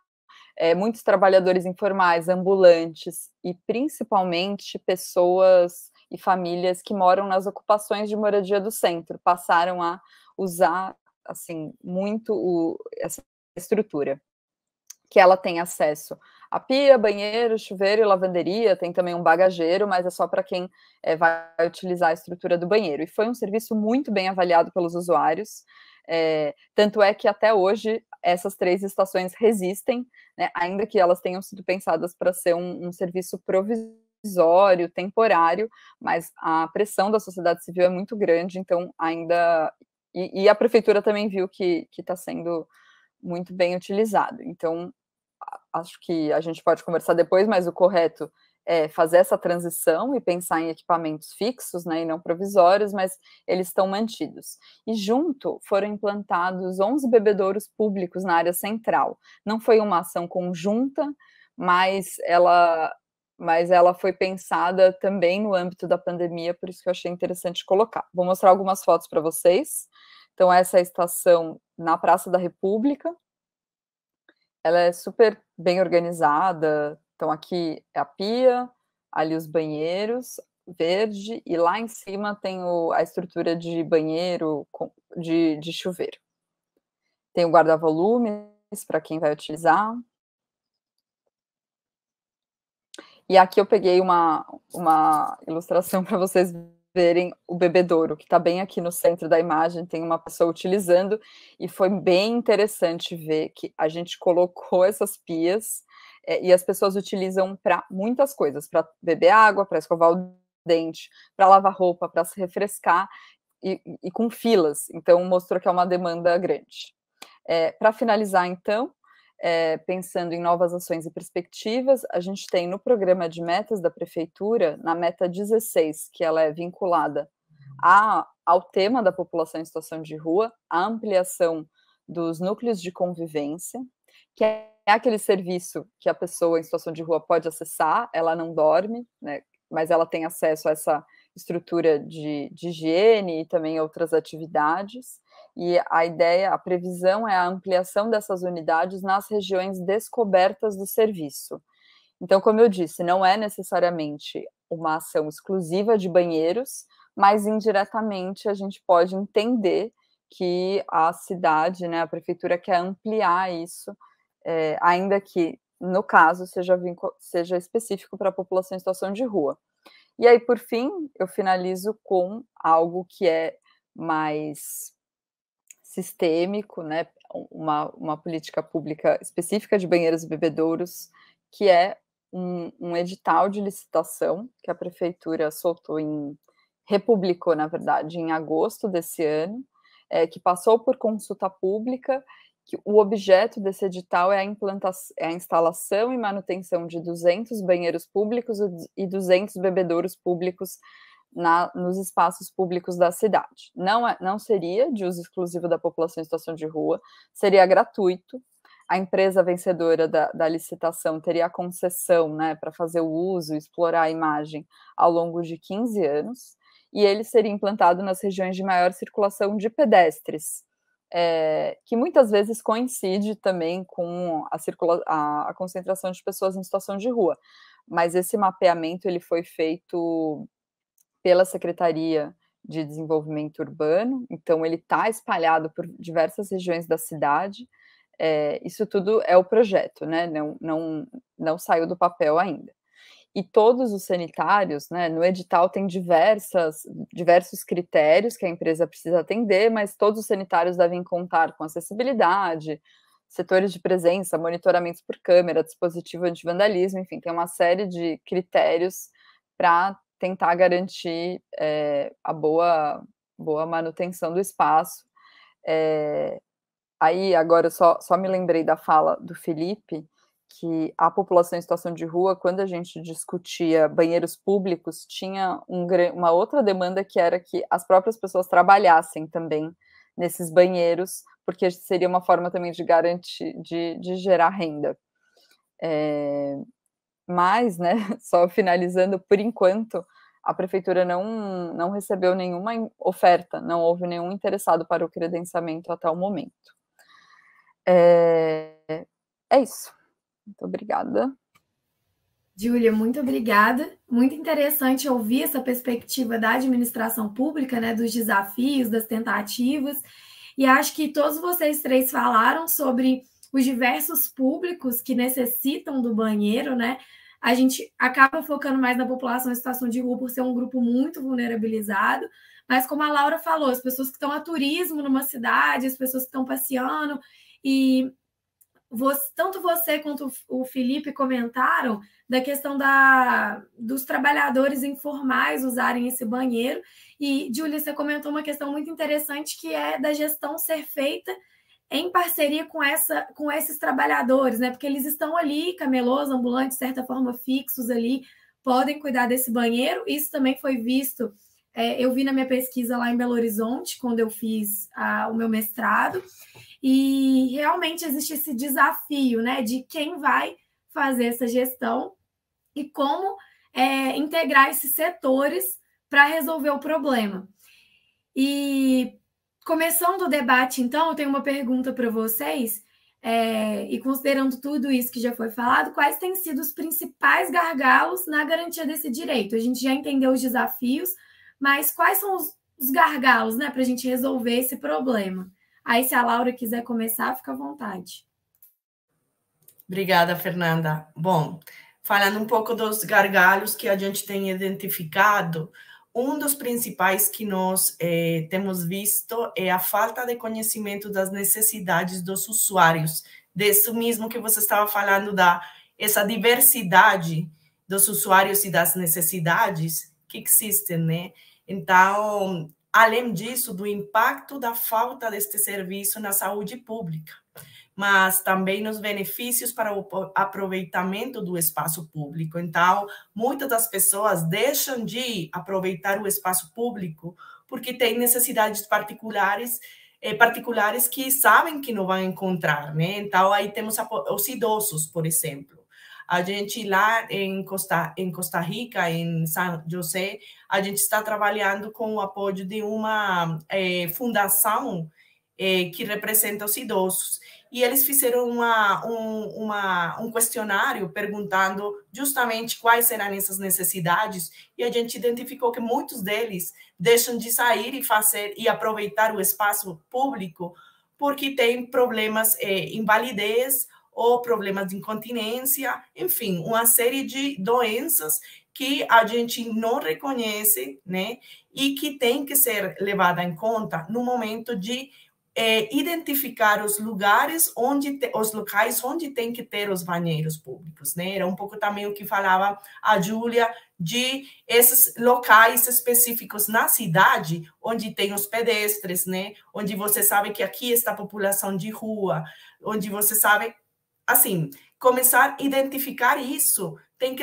Speaker 8: muitos trabalhadores informais, ambulantes e principalmente pessoas e famílias que moram nas ocupações de moradia do centro, passaram a usar, assim, muito essa estrutura, que ela tem acesso a pia, banheiro, chuveiro e lavanderia, tem também um bagageiro, mas é só para quem vai utilizar a estrutura do banheiro. E foi um serviço muito bem avaliado pelos usuários, tanto é que até hoje essas 3 estações resistem, né, ainda que elas tenham sido pensadas para ser um serviço provisório, temporário, mas a pressão da sociedade civil é muito grande, então ainda... E a prefeitura também viu que está sendo muito bem utilizado. Então, acho que a gente pode conversar depois, mas o correto é fazer essa transição e pensar em equipamentos fixos, né, e não provisórios, mas eles estão mantidos. E junto foram implantados 11 bebedouros públicos na área central. Não foi uma ação conjunta, mas ela foi pensada também no âmbito da pandemia, por isso que eu achei interessante colocar. Vou mostrar algumas fotos para vocês. Então, essa é a estação na Praça da República. Ela é super bem organizada. Então, aqui é a pia, ali os banheiros, verde, e lá em cima tem a estrutura de banheiro de chuveiro. Tem o guarda-volumes para quem vai utilizar. E aqui eu peguei uma ilustração para vocês verem o bebedouro, que está bem aqui no centro da imagem, tem uma pessoa utilizando, e foi bem interessante ver que a gente colocou essas pias, e as pessoas utilizam para muitas coisas, para beber água, para escovar o dente, para lavar roupa, para se refrescar, e com filas, então mostrou que é uma demanda grande. Para finalizar, então, pensando em novas ações e perspectivas, a gente tem no programa de metas da Prefeitura, na meta 16, que ela é vinculada ao tema da população em situação de rua, a ampliação dos núcleos de convivência, que é aquele serviço que a pessoa em situação de rua pode acessar, ela não dorme, né, mas ela tem acesso a essa estrutura de higiene e também outras atividades, e a ideia, a previsão é a ampliação dessas unidades nas regiões descobertas do serviço. Então, como eu disse, não é necessariamente uma ação exclusiva de banheiros, mas indiretamente a gente pode entender que a cidade, né, a prefeitura quer ampliar isso, ainda que, no caso, seja específico para a população em situação de rua. E aí, por fim, eu finalizo com algo que é mais sistêmico, né, uma política pública específica de banheiros e bebedouros, que é um edital de licitação que a prefeitura republicou, na verdade, em agosto desse ano, que passou por consulta pública, que o objeto desse edital é a instalação e manutenção de 200 banheiros públicos e 200 bebedouros públicos nos espaços públicos da cidade. Não seria de uso exclusivo da população em situação de rua, seria gratuito. A empresa vencedora da licitação teria a concessão, né, para fazer o uso e explorar a imagem ao longo de 15 anos, e ele seria implantado nas regiões de maior circulação de pedestres, que muitas vezes coincide também com a concentração de pessoas em situação de rua. Mas esse mapeamento ele foi feito pela Secretaria de Desenvolvimento Urbano, então ele está espalhado por diversas regiões da cidade. Isso tudo é o projeto, né? Não saiu do papel ainda. E todos os sanitários, né, no edital tem diversos critérios que a empresa precisa atender, mas todos os sanitários devem contar com acessibilidade, setores de presença, monitoramentos por câmera, dispositivo anti-vandalismo, enfim, tem uma série de critérios para tentar garantir a boa manutenção do espaço. Aí, agora, só me lembrei da fala do Felipe, que a população em situação de rua, quando a gente discutia banheiros públicos, tinha uma outra demanda, que era que as próprias pessoas trabalhassem também nesses banheiros, porque seria uma forma também de garantir, de gerar renda. Mas, né, só finalizando, por enquanto, a prefeitura não recebeu nenhuma oferta, não houve nenhum interessado para o credenciamento até o momento. É isso. Muito obrigada.
Speaker 5: Júlia, muito obrigada. Muito interessante ouvir essa perspectiva da administração pública, né, dos desafios, das tentativas. E acho que todos vocês três falaram sobre os diversos públicos que necessitam do banheiro, né? A gente acaba focando mais na população em situação de rua por ser um grupo muito vulnerabilizado, mas como a Laura falou, as pessoas que estão a turismo numa cidade, as pessoas que estão passeando, e tanto você quanto o Felipe comentaram da questão dos trabalhadores informais usarem esse banheiro, e, Júlia, você comentou uma questão muito interessante, que é da gestão ser feita em parceria com esses trabalhadores, né? Porque eles estão ali, camelôs, ambulantes, de certa forma fixos ali, podem cuidar desse banheiro. Isso também foi visto, eu vi na minha pesquisa lá em Belo Horizonte, quando eu fiz o meu mestrado, e realmente existe esse desafio, né, de quem vai fazer essa gestão e como integrar esses setores para resolver o problema. E começando o debate, então, eu tenho uma pergunta para vocês, e considerando tudo isso que já foi falado, quais têm sido os principais gargalos na garantia desse direito? A gente já entendeu os desafios, mas quais são os gargalos, né, para a gente resolver esse problema? Aí, se a Laura quiser começar, fica à vontade.
Speaker 6: Obrigada, Fernanda. Bom, falando um pouco dos gargalos que a gente tem identificado, um dos principais que nós temos visto é a falta de conhecimento das necessidades dos usuários, disso mesmo que você estava falando, essa diversidade dos usuários e das necessidades que existem, né? Então, além disso, do impacto da falta deste serviço na saúde pública, mas também nos benefícios para o aproveitamento do espaço público. Então, muitas das pessoas deixam de aproveitar o espaço público porque têm necessidades particulares que sabem que não vão encontrar, né? Então, aí temos os idosos, por exemplo. A gente lá em Costa Rica, em São José, a gente está trabalhando com o apoio de uma fundação que representa os idosos. E eles fizeram um questionário perguntando justamente quais serão essas necessidades, e a gente identificou que muitos deles deixam de sair e aproveitar o espaço público porque têm problemas invalidez ou problemas de incontinência, enfim, uma série de doenças que a gente não reconhece, né, e que tem que ser levada em conta no momento de identificar os locais onde tem que ter os banheiros públicos, né? Era um pouco também o que falava a Júlia, de esses locais específicos na cidade, onde tem os pedestres, né? Onde você sabe que aqui está a população de rua, onde você sabe, assim, começar a identificar isso, tem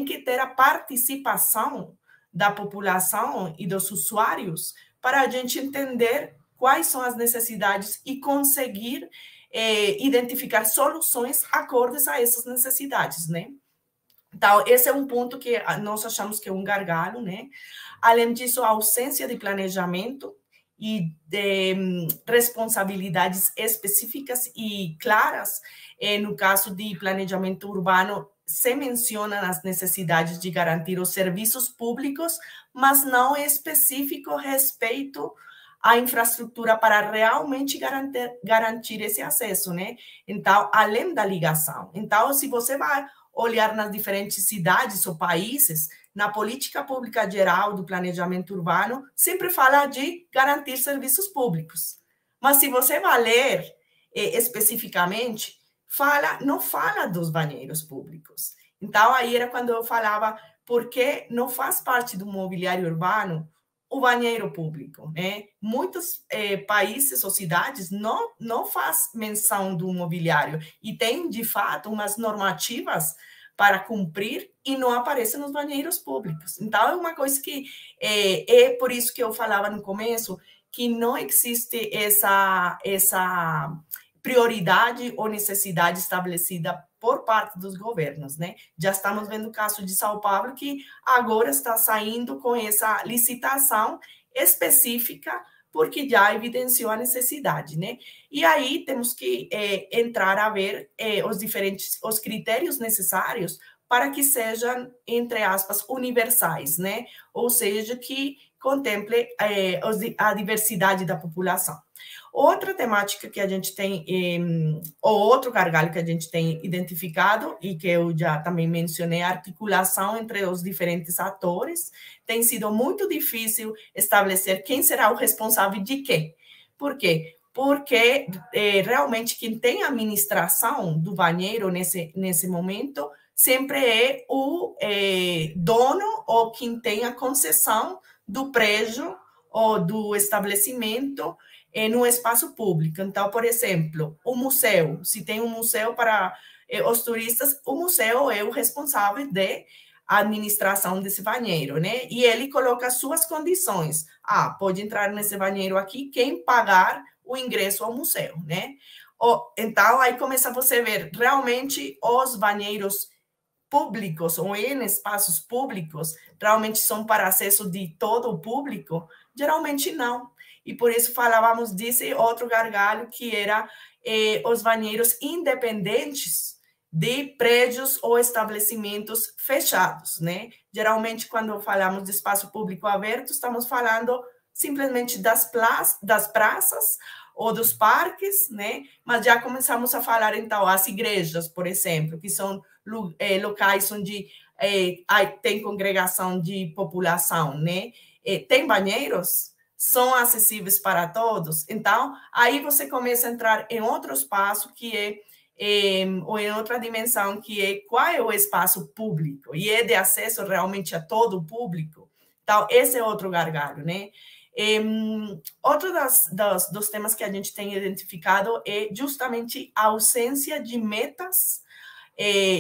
Speaker 6: que ter a participação da população e dos usuários para a gente entender quais são as necessidades e conseguir identificar soluções acordes a essas necessidades, né? Então, esse é um ponto que nós achamos que é um gargalo, né? Além disso, a ausência de planejamento e de responsabilidades específicas e claras. No caso de planejamento urbano, se menciona as necessidades de garantir os serviços públicos, mas não é específico respeito a infraestrutura para realmente garantir esse acesso, né? Então, além da ligação. Então, se você vai olhar nas diferentes cidades ou países, na política pública geral do planejamento urbano, sempre fala de garantir serviços públicos. Mas se você vai ler especificamente, não fala dos banheiros públicos. Então, aí era quando eu falava, porque não faz parte do mobiliário urbano o banheiro público, né? Muitos países ou cidades não faz menção do mobiliário e tem, de fato, umas normativas para cumprir e não aparece nos banheiros públicos. Então, é uma coisa que é por isso que eu falava no começo que não existe essa prioridade ou necessidade estabelecida por parte dos governos, né? Já estamos vendo o caso de São Paulo, que agora está saindo com essa licitação específica, porque já evidenciou a necessidade, né? E aí temos que entrar a ver os critérios necessários para que sejam, entre aspas, universais, né? Ou seja, que contemple a diversidade da população. Outra temática que a gente tem, ou outro gargalo que a gente tem identificado, e que eu já também mencionei, a articulação entre os diferentes atores. Tem sido muito difícil estabelecer quem será o responsável de quê. Por quê? Porque realmente quem tem a administração do banheiro nesse momento sempre é o dono ou quem tem a concessão do prédio ou do estabelecimento no espaço público. Então, por exemplo, o museu, se tem um museu para os turistas, o museu é o responsável de administração desse banheiro, né? E ele coloca as suas condições. Pode entrar nesse banheiro aqui quem pagar o ingresso ao museu, né? Então, aí começa você a ver realmente os banheiros públicos ou em espaços públicos realmente são para acesso de todo o público? Geralmente não. E por isso falávamos desse outro gargalo, que era os banheiros independentes de prédios ou estabelecimentos fechados, né? Geralmente, quando falamos de espaço público aberto, estamos falando simplesmente das praças ou dos parques, né? Mas já começamos a falar, então, as igrejas, por exemplo, que são locais onde tem congregação de população, né? Tem banheiros? São acessíveis para todos? Então, aí você começa a entrar em outro espaço que ou em outra dimensão, que é qual é o espaço público, e é de acesso realmente a todo o público. Então, esse é outro gargalo, né? Outro dos temas que a gente tem identificado é justamente a ausência de metas,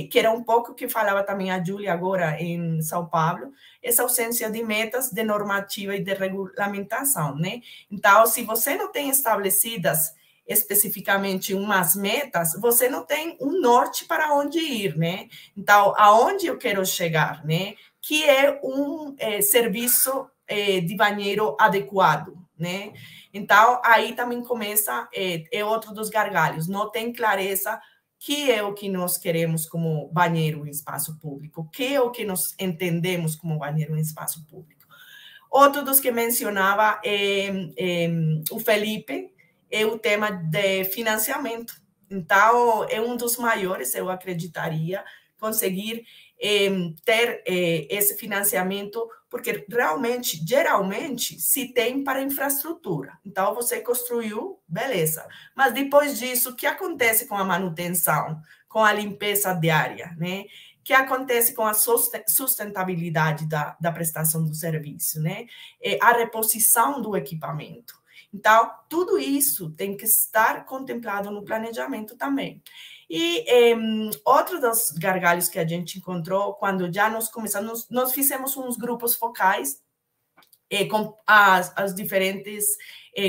Speaker 6: que era um pouco que falava também a Júlia agora em São Paulo, essa ausência de metas, de normativa e de regulamentação, né? Então, se você não tem estabelecidas especificamente umas metas, você não tem um norte para onde ir, né? Então, aonde eu quero chegar, né? Que é um serviço de banheiro adequado, né? Então, aí também começa, é outro dos gargalhos, não tem clareza que é o que nós queremos como banheiro em espaço público, que é o que nós entendemos como banheiro em espaço público. Outro dos que mencionava o Felipe é o tema de financiamento. Então, é um dos maiores, eu acreditaria, conseguir ter esse financiamento, porque realmente, geralmente, se tem para infraestrutura. Então, você construiu, beleza. Mas depois disso, o que acontece com a manutenção, com a limpeza diária, né? O que acontece com a sustentabilidade da prestação do serviço, né? A reposição do equipamento. Então, tudo isso tem que estar contemplado no planejamento também. E outro dos gargalos que a gente encontrou, quando já nós começamos, nós fizemos uns grupos focais com as diferentes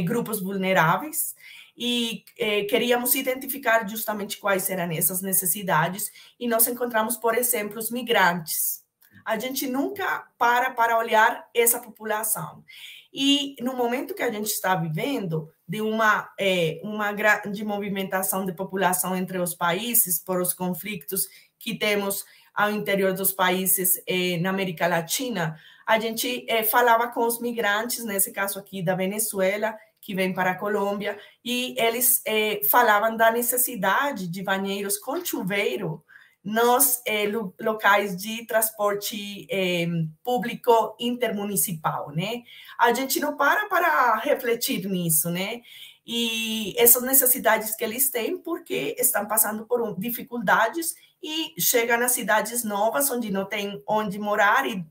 Speaker 6: grupos vulneráveis e queríamos identificar justamente quais eram essas necessidades e nós encontramos, por exemplo, os migrantes. A gente nunca para olhar essa população. E no momento que a gente está vivendo de uma grande movimentação de população entre os países por os conflitos que temos ao interior dos países na América Latina, a gente falava com os migrantes, nesse caso aqui da Venezuela, que vem para a Colômbia, e eles falavam da necessidade de banheiros com chuveiro nos locais de transporte público intermunicipal, né? A gente não para refletir nisso, né? E essas necessidades que eles têm porque estão passando por dificuldades e chegam nas cidades novas onde não tem onde morar e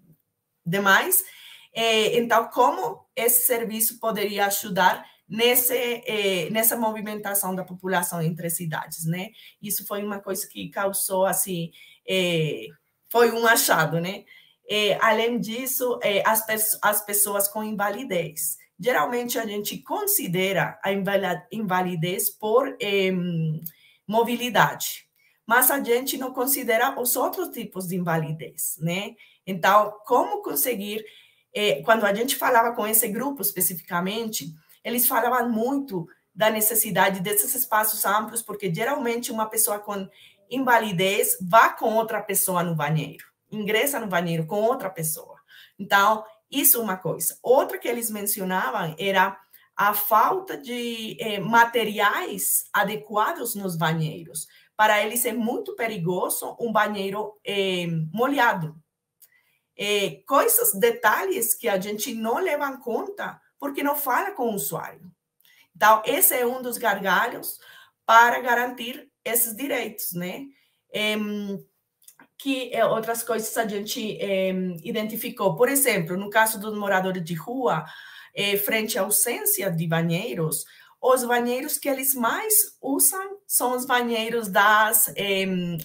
Speaker 6: demais. Então, como esse serviço poderia ajudar nessa movimentação da população entre cidades, né? Isso foi uma coisa que causou, assim, foi um achado, né? Além disso, as pessoas com invalidez. Geralmente, a gente considera a invalidez por mobilidade, mas a gente não considera os outros tipos de invalidez, né? Então, como conseguir... quando a gente falava com esse grupo especificamente, eles falavam muito da necessidade desses espaços amplos, porque geralmente uma pessoa com invalidez vai com outra pessoa no banheiro, ingressa no banheiro com outra pessoa. Então, isso é uma coisa. Outra que eles mencionavam era a falta de materiais adequados nos banheiros. Para eles é muito perigoso um banheiro molhado. Coisas, detalhes que a gente não leva em conta porque não fala com o usuário. Então, esse é um dos gargalos para garantir esses direitos, né? Que outras coisas a gente identificou. Por exemplo, no caso dos moradores de rua, frente à ausência de banheiros, os banheiros que eles mais usam são os banheiros das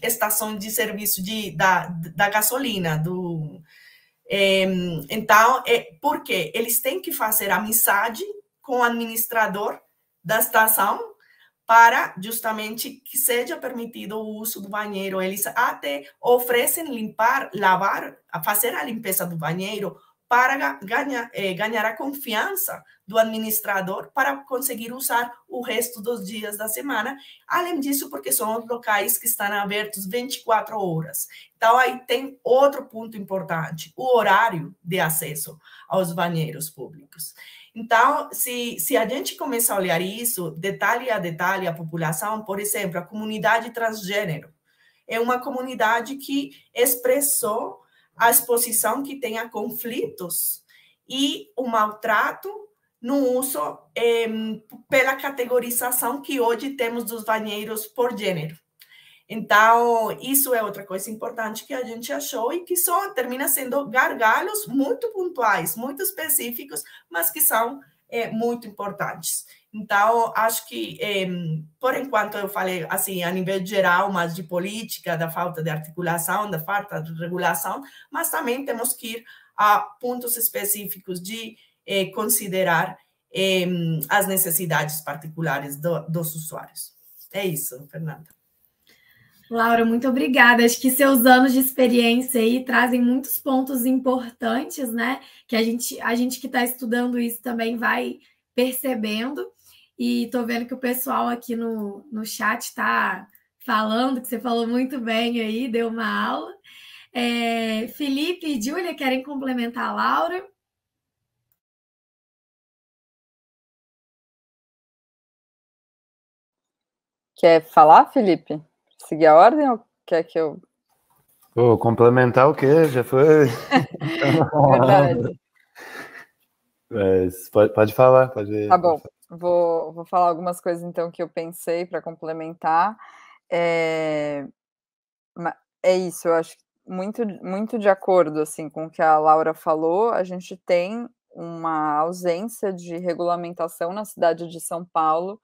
Speaker 6: estações de serviço da gasolina, então, por quê? Eles têm que fazer amizade com o administrador da estação para justamente que seja permitido o uso do banheiro. Eles até oferecem limpar, lavar, fazer a limpeza do banheiro para ganhar a confiança do administrador para conseguir usar o resto dos dias da semana. Além disso, porque são os locais que estão abertos 24 horas. Então, aí tem outro ponto importante, o horário de acesso aos banheiros públicos. Então, se a gente começa a olhar isso, detalhe a detalhe, a população, por exemplo, a comunidade transgênero, é uma comunidade que expressou a exposição que tem a conflitos e o maltrato no uso pela categorização que hoje temos dos banheiros por gênero. Então, isso é outra coisa importante que a gente achou e que só termina sendo gargalos muito pontuais, muito específicos, mas que são muito importantes. Então, acho que, por enquanto, eu falei assim, a nível geral, mas de política, da falta de articulação, da falta de regulação, mas também temos que ir a pontos específicos de considerar as necessidades particulares dos usuários. É isso, Fernanda.
Speaker 5: Laura, muito obrigada. Acho que seus anos de experiência aí trazem muitos pontos importantes, né? Que a gente que está estudando isso também vai percebendo. E estou vendo que o pessoal aqui no chat está falando, que você falou muito bem aí, deu uma aula. Felipe e Júlia querem complementar a Laura?
Speaker 8: Quer falar, Felipe? Seguir a ordem ou quer que eu...
Speaker 7: Pô, complementar o quê? Já foi...
Speaker 8: Verdade.
Speaker 7: Mas pode falar, pode...
Speaker 8: Tá bom, vou falar algumas coisas, então, que eu pensei para complementar. É isso, eu acho que muito de acordo, assim, com o que a Laura falou. A gente tem uma ausência de regulamentação na cidade de São Paulo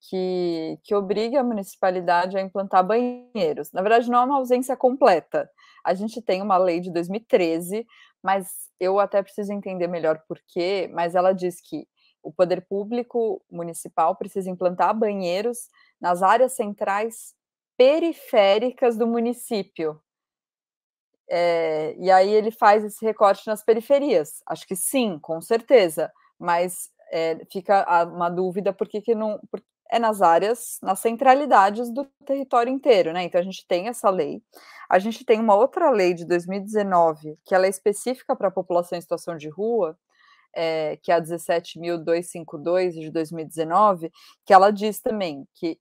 Speaker 8: que obriga a municipalidade a implantar banheiros. Na verdade, não é uma ausência completa. A gente tem uma lei de 2013, mas eu até preciso entender melhor por quê, mas ela diz que o poder público municipal precisa implantar banheiros nas áreas centrais periféricas do município. E aí ele faz esse recorte nas periferias. Acho que sim, com certeza, mas fica uma dúvida por que não... nas áreas, nas centralidades do território inteiro, né? Então a gente tem essa lei. A gente tem uma outra lei de 2019, que ela é específica para a população em situação de rua, que é a 17.252 de 2019, que ela diz também que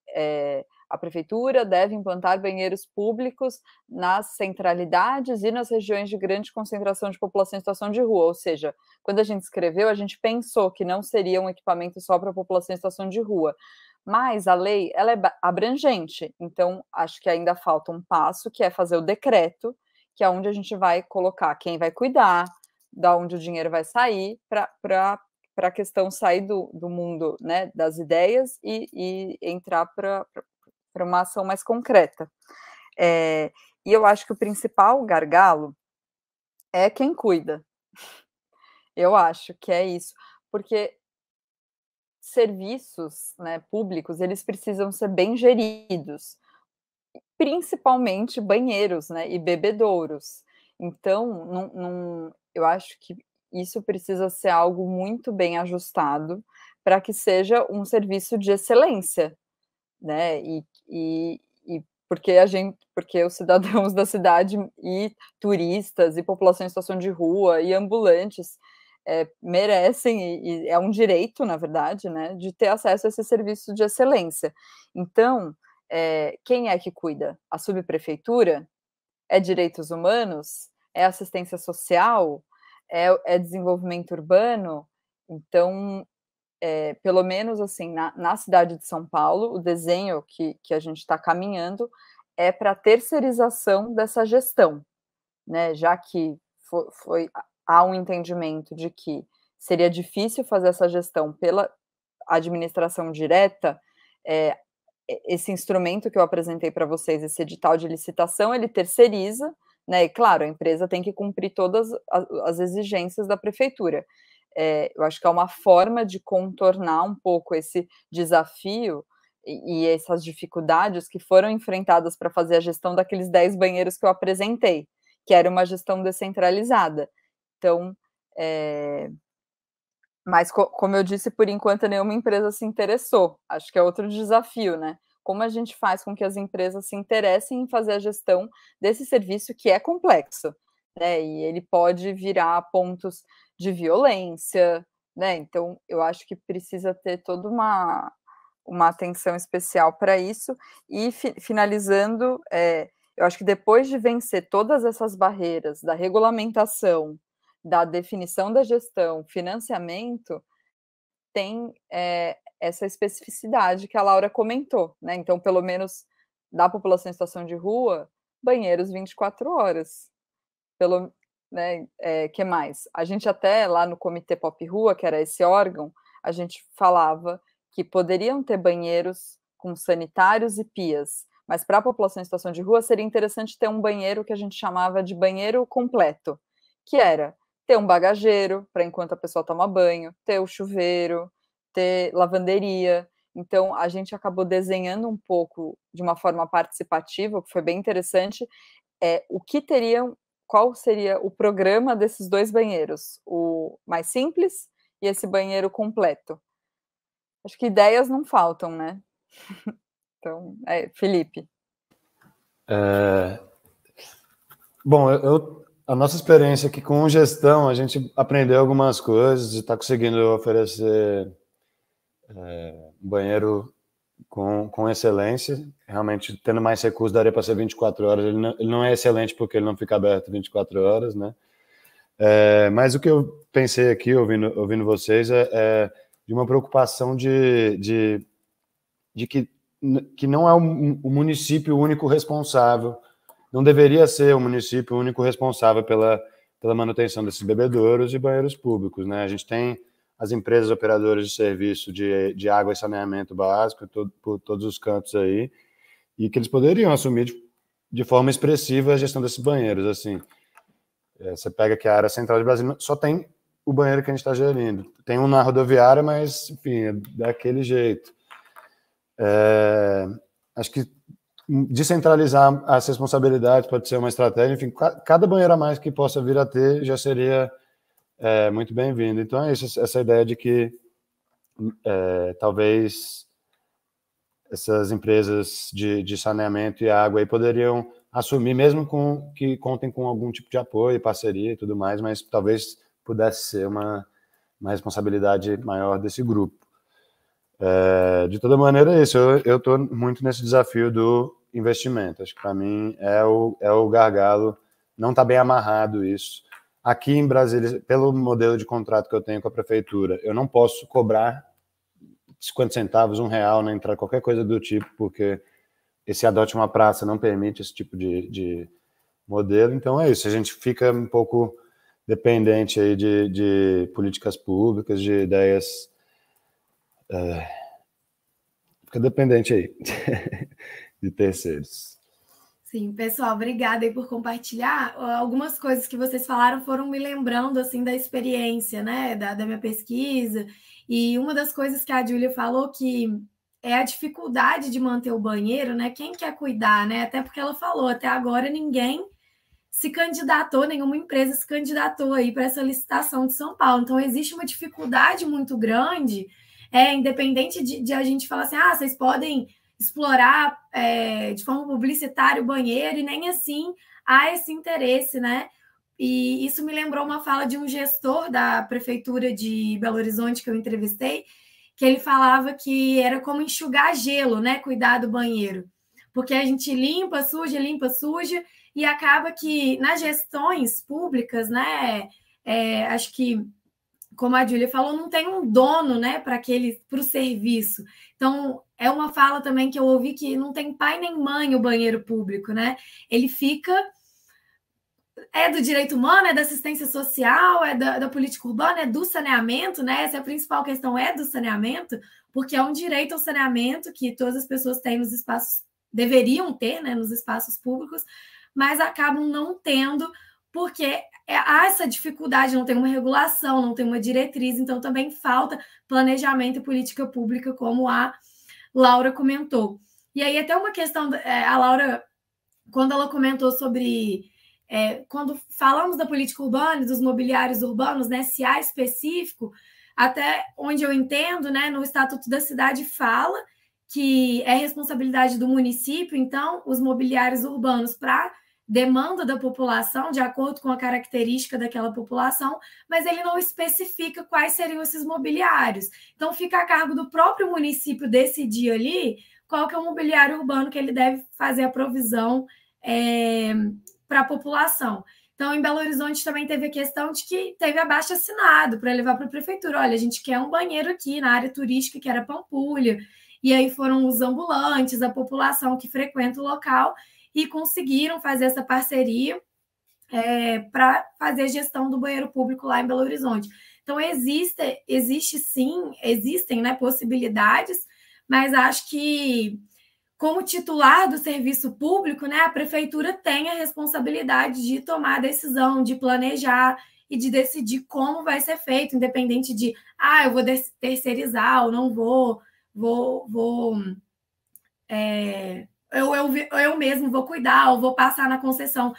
Speaker 8: a prefeitura deve implantar banheiros públicos nas centralidades e nas regiões de grande concentração de população em situação de rua. Ou seja, quando a gente escreveu, a gente pensou que não seria um equipamento só para a população em situação de rua. Mas a lei, ela é abrangente, então acho que ainda falta um passo, que é fazer o decreto, que é onde a gente vai colocar quem vai cuidar, da onde o dinheiro vai sair, para a questão sair do mundo, né, das ideias e entrar para uma ação mais concreta. E eu acho que o principal gargalo é quem cuida. Eu acho que é isso, porque serviços, né, públicos, eles precisam ser bem geridos, principalmente banheiros, né, e bebedouros. Então, eu acho que isso precisa ser algo muito bem ajustado para que seja um serviço de excelência, né, e porque os cidadãos da cidade e turistas e população em situação de rua e ambulantes merecem, e é um direito, na verdade, né, de ter acesso a esse serviço de excelência. Então, quem é que cuida? A subprefeitura? É direitos humanos? É assistência social? É desenvolvimento urbano? Então, pelo menos assim, na cidade de São Paulo, o desenho que a gente está caminhando é para a terceirização dessa gestão, né, já que há um entendimento de que seria difícil fazer essa gestão pela administração direta. Esse instrumento que eu apresentei para vocês, esse edital de licitação, ele terceiriza, né, e claro, a empresa tem que cumprir todas as exigências da prefeitura. Eu acho que é uma forma de contornar um pouco esse desafio e essas dificuldades que foram enfrentadas para fazer a gestão daqueles 10 banheiros que eu apresentei, que era uma gestão descentralizada. Então, mas como eu disse, por enquanto nenhuma empresa se interessou. Acho que é outro desafio, né? Como a gente faz com que as empresas se interessem em fazer a gestão desse serviço que é complexo, né? E ele pode virar pontos de violência, né? Então, eu acho que precisa ter toda uma atenção especial para isso. E finalizando, eu acho que depois de vencer todas essas barreiras da regulamentação, da definição da gestão, financiamento, tem essa especificidade que a Laura comentou, né? Então, pelo menos da população em situação de rua, banheiros 24 horas. Pelo, né, que mais? A gente até lá no Comitê Pop Rua, que era esse órgão, a gente falava que poderiam ter banheiros com sanitários e pias, mas para a população em situação de rua seria interessante ter um banheiro que a gente chamava de banheiro completo, que era ter um bagageiro para enquanto a pessoa toma banho, ter o chuveiro, ter lavanderia. Então, a gente acabou desenhando um pouco de uma forma participativa, que foi bem interessante, o que teriam, qual seria o programa desses 2 banheiros, o mais simples e esse banheiro completo. Acho que ideias não faltam, né? Então, Felipe.
Speaker 7: Bom, a nossa experiência aqui com gestão, a gente aprendeu algumas coisas e está conseguindo oferecer um banheiro com excelência. Realmente, tendo mais recursos, daria para ser 24 horas. Ele não é excelente porque ele não fica aberto 24 horas, né? Mas o que eu pensei aqui, ouvindo vocês, é de uma preocupação de que não é o município único responsável, não deveria ser o município único responsável pela manutenção desses bebedouros e banheiros públicos, né? A gente tem as empresas operadoras de serviço de água e saneamento básico por todos os cantos aí, e que eles poderiam assumir de forma expressiva a gestão desses banheiros. Assim, você pega que a área central de Brasília só tem o banheiro que a gente está gerindo. Tem um na rodoviária, mas, enfim, é daquele jeito. Acho que descentralizar as responsabilidades pode ser uma estratégia. Enfim, cada banheiro a mais que possa vir a ter já seria muito bem-vindo. Então é isso, essa ideia de que talvez essas empresas de saneamento e água aí poderiam assumir, mesmo que contem com algum tipo de apoio, parceria e tudo mais, mas talvez pudesse ser uma responsabilidade maior desse grupo. De toda maneira, é isso. Eu estou muito nesse desafio do investimento. Acho que, para mim, é o gargalo. Não está bem amarrado isso. Aqui em Brasília, pelo modelo de contrato que eu tenho com a prefeitura, eu não posso cobrar 50 centavos, R$1 na entrada, qualquer coisa do tipo, porque esse Adote uma Praça não permite esse tipo de modelo. Então, é isso. A gente fica um pouco dependente aí de políticas públicas, de ideias... fica dependente aí de terceiros.
Speaker 5: Sim, pessoal, obrigada aí por compartilhar. Algumas coisas que vocês falaram foram me lembrando, assim, da experiência, né, da minha pesquisa. E uma das coisas que a Júlia falou que é a dificuldade de manter o banheiro, né? Quem quer cuidar, né? Até porque ela falou, até agora ninguém se candidatou, nenhuma empresa se candidatou aí para essa licitação de São Paulo. Então, existe uma dificuldade muito grande, independente de a gente falar assim, vocês podem explorar de forma publicitária o banheiro, e nem assim há esse interesse, né? E isso me lembrou uma fala de um gestor da prefeitura de Belo Horizonte que eu entrevistei, que ele falava que era como enxugar gelo, né? Cuidar do banheiro. Porque a gente limpa, suja, e acaba que nas gestões públicas, né? Acho que, como a Júlia falou, não tem um dono, né, para o serviço. Então, é uma fala também que eu ouvi que não tem pai nem mãe o banheiro público, né? Ele fica... do direito humano, da assistência social, da política urbana, do saneamento, né? Essa é a principal questão, do saneamento, porque é um direito ao saneamento que todas as pessoas têm nos espaços, deveriam ter, né, nos espaços públicos, mas acabam não tendo, porque há essa dificuldade, não tem uma regulação, não tem uma diretriz, então também falta planejamento e política pública, como a Laura comentou. E aí até uma questão, a Laura, quando ela comentou sobre... quando falamos da política urbana e dos mobiliários urbanos, né, se há específico, até onde eu entendo, né, no Estatuto da Cidade fala que é responsabilidade do município, então, os mobiliários urbanos para demanda da população, de acordo com a característica daquela população, mas ele não especifica quais seriam esses mobiliários. Então, fica a cargo do próprio município decidir ali qual que é o mobiliário urbano que ele deve fazer a provisão para a população. Então, em Belo Horizonte também teve a questão de que teve abaixo-assinado para levar para a prefeitura. Olha, a gente quer um banheiro aqui na área turística, que era Pampulha, e aí foram os ambulantes, a população que frequenta o local, e conseguiram fazer essa parceria para fazer a gestão do banheiro público lá em Belo Horizonte. Então, existem, né, possibilidades, mas acho que, como titular do serviço público, né, a prefeitura tem a responsabilidade de tomar a decisão, de planejar e de decidir como vai ser feito, independente de, eu vou terceirizar ou não vou eu mesmo vou cuidar ou vou passar na concessão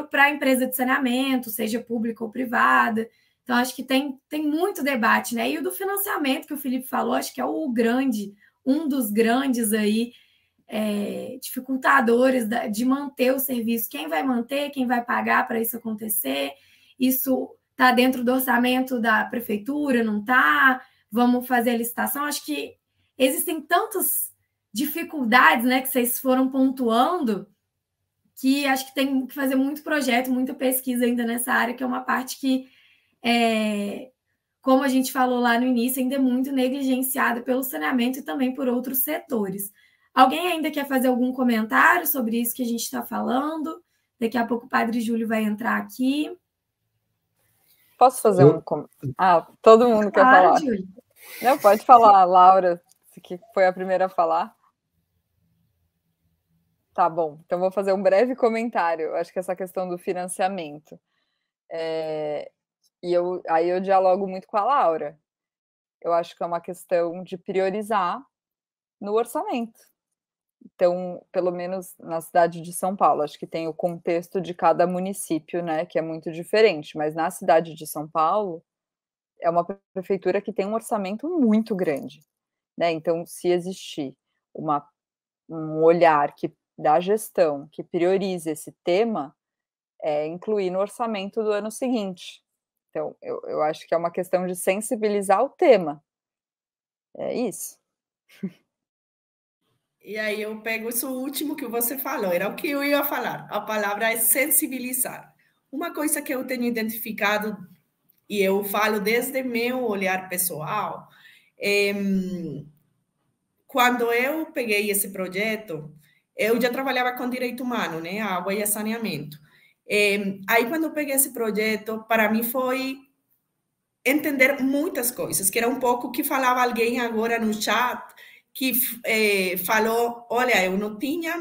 Speaker 5: para a empresa de saneamento, seja pública ou privada. Então, acho que tem muito debate, né? E o do financiamento que o Felipe falou, acho que é um dos grandes aí, dificultadores de manter o serviço. Quem vai manter, quem vai pagar para isso acontecer? Isso está dentro do orçamento da prefeitura, não está? Vamos fazer a licitação? Acho que existem tantas dificuldades, né, que vocês foram pontuando, que acho que tem que fazer muito projeto, muita pesquisa ainda nessa área, que é uma parte que, como a gente falou lá no início, ainda é muito negligenciada pelo saneamento e também por outros setores. Alguém ainda quer fazer algum comentário sobre isso que a gente está falando? Daqui a pouco o Padre Júlio vai entrar aqui.
Speaker 8: Posso fazer todo mundo quer falar.
Speaker 5: Júlio.
Speaker 8: Não, pode falar, Laura, que foi a primeira a falar. Tá bom, então vou fazer um breve comentário. Eu acho que essa questão do financiamento. Aí eu dialogo muito com a Laura. Eu acho que é uma questão de priorizar no orçamento. Então, pelo menos na cidade de São Paulo, acho que tem o contexto de cada município, né, que é muito diferente, mas na cidade de São Paulo, é uma prefeitura que tem um orçamento muito grande, né? Então, se existir um olhar da gestão que priorize esse tema, incluir no orçamento do ano seguinte. Então, eu acho que é uma questão de sensibilizar o tema. É isso.
Speaker 6: E aí eu pego isso último que você falou, era o que eu ia falar. A palavra é sensibilizar. Uma coisa que eu tenho identificado, e eu falo desde meu olhar pessoal, quando eu peguei esse projeto, eu já trabalhava com direito humano, né? Água e saneamento. Aí, quando eu peguei esse projeto, para mim foi entender muitas coisas, que era um pouco o que falava alguém agora no chat, que falou, olha, eu não tinha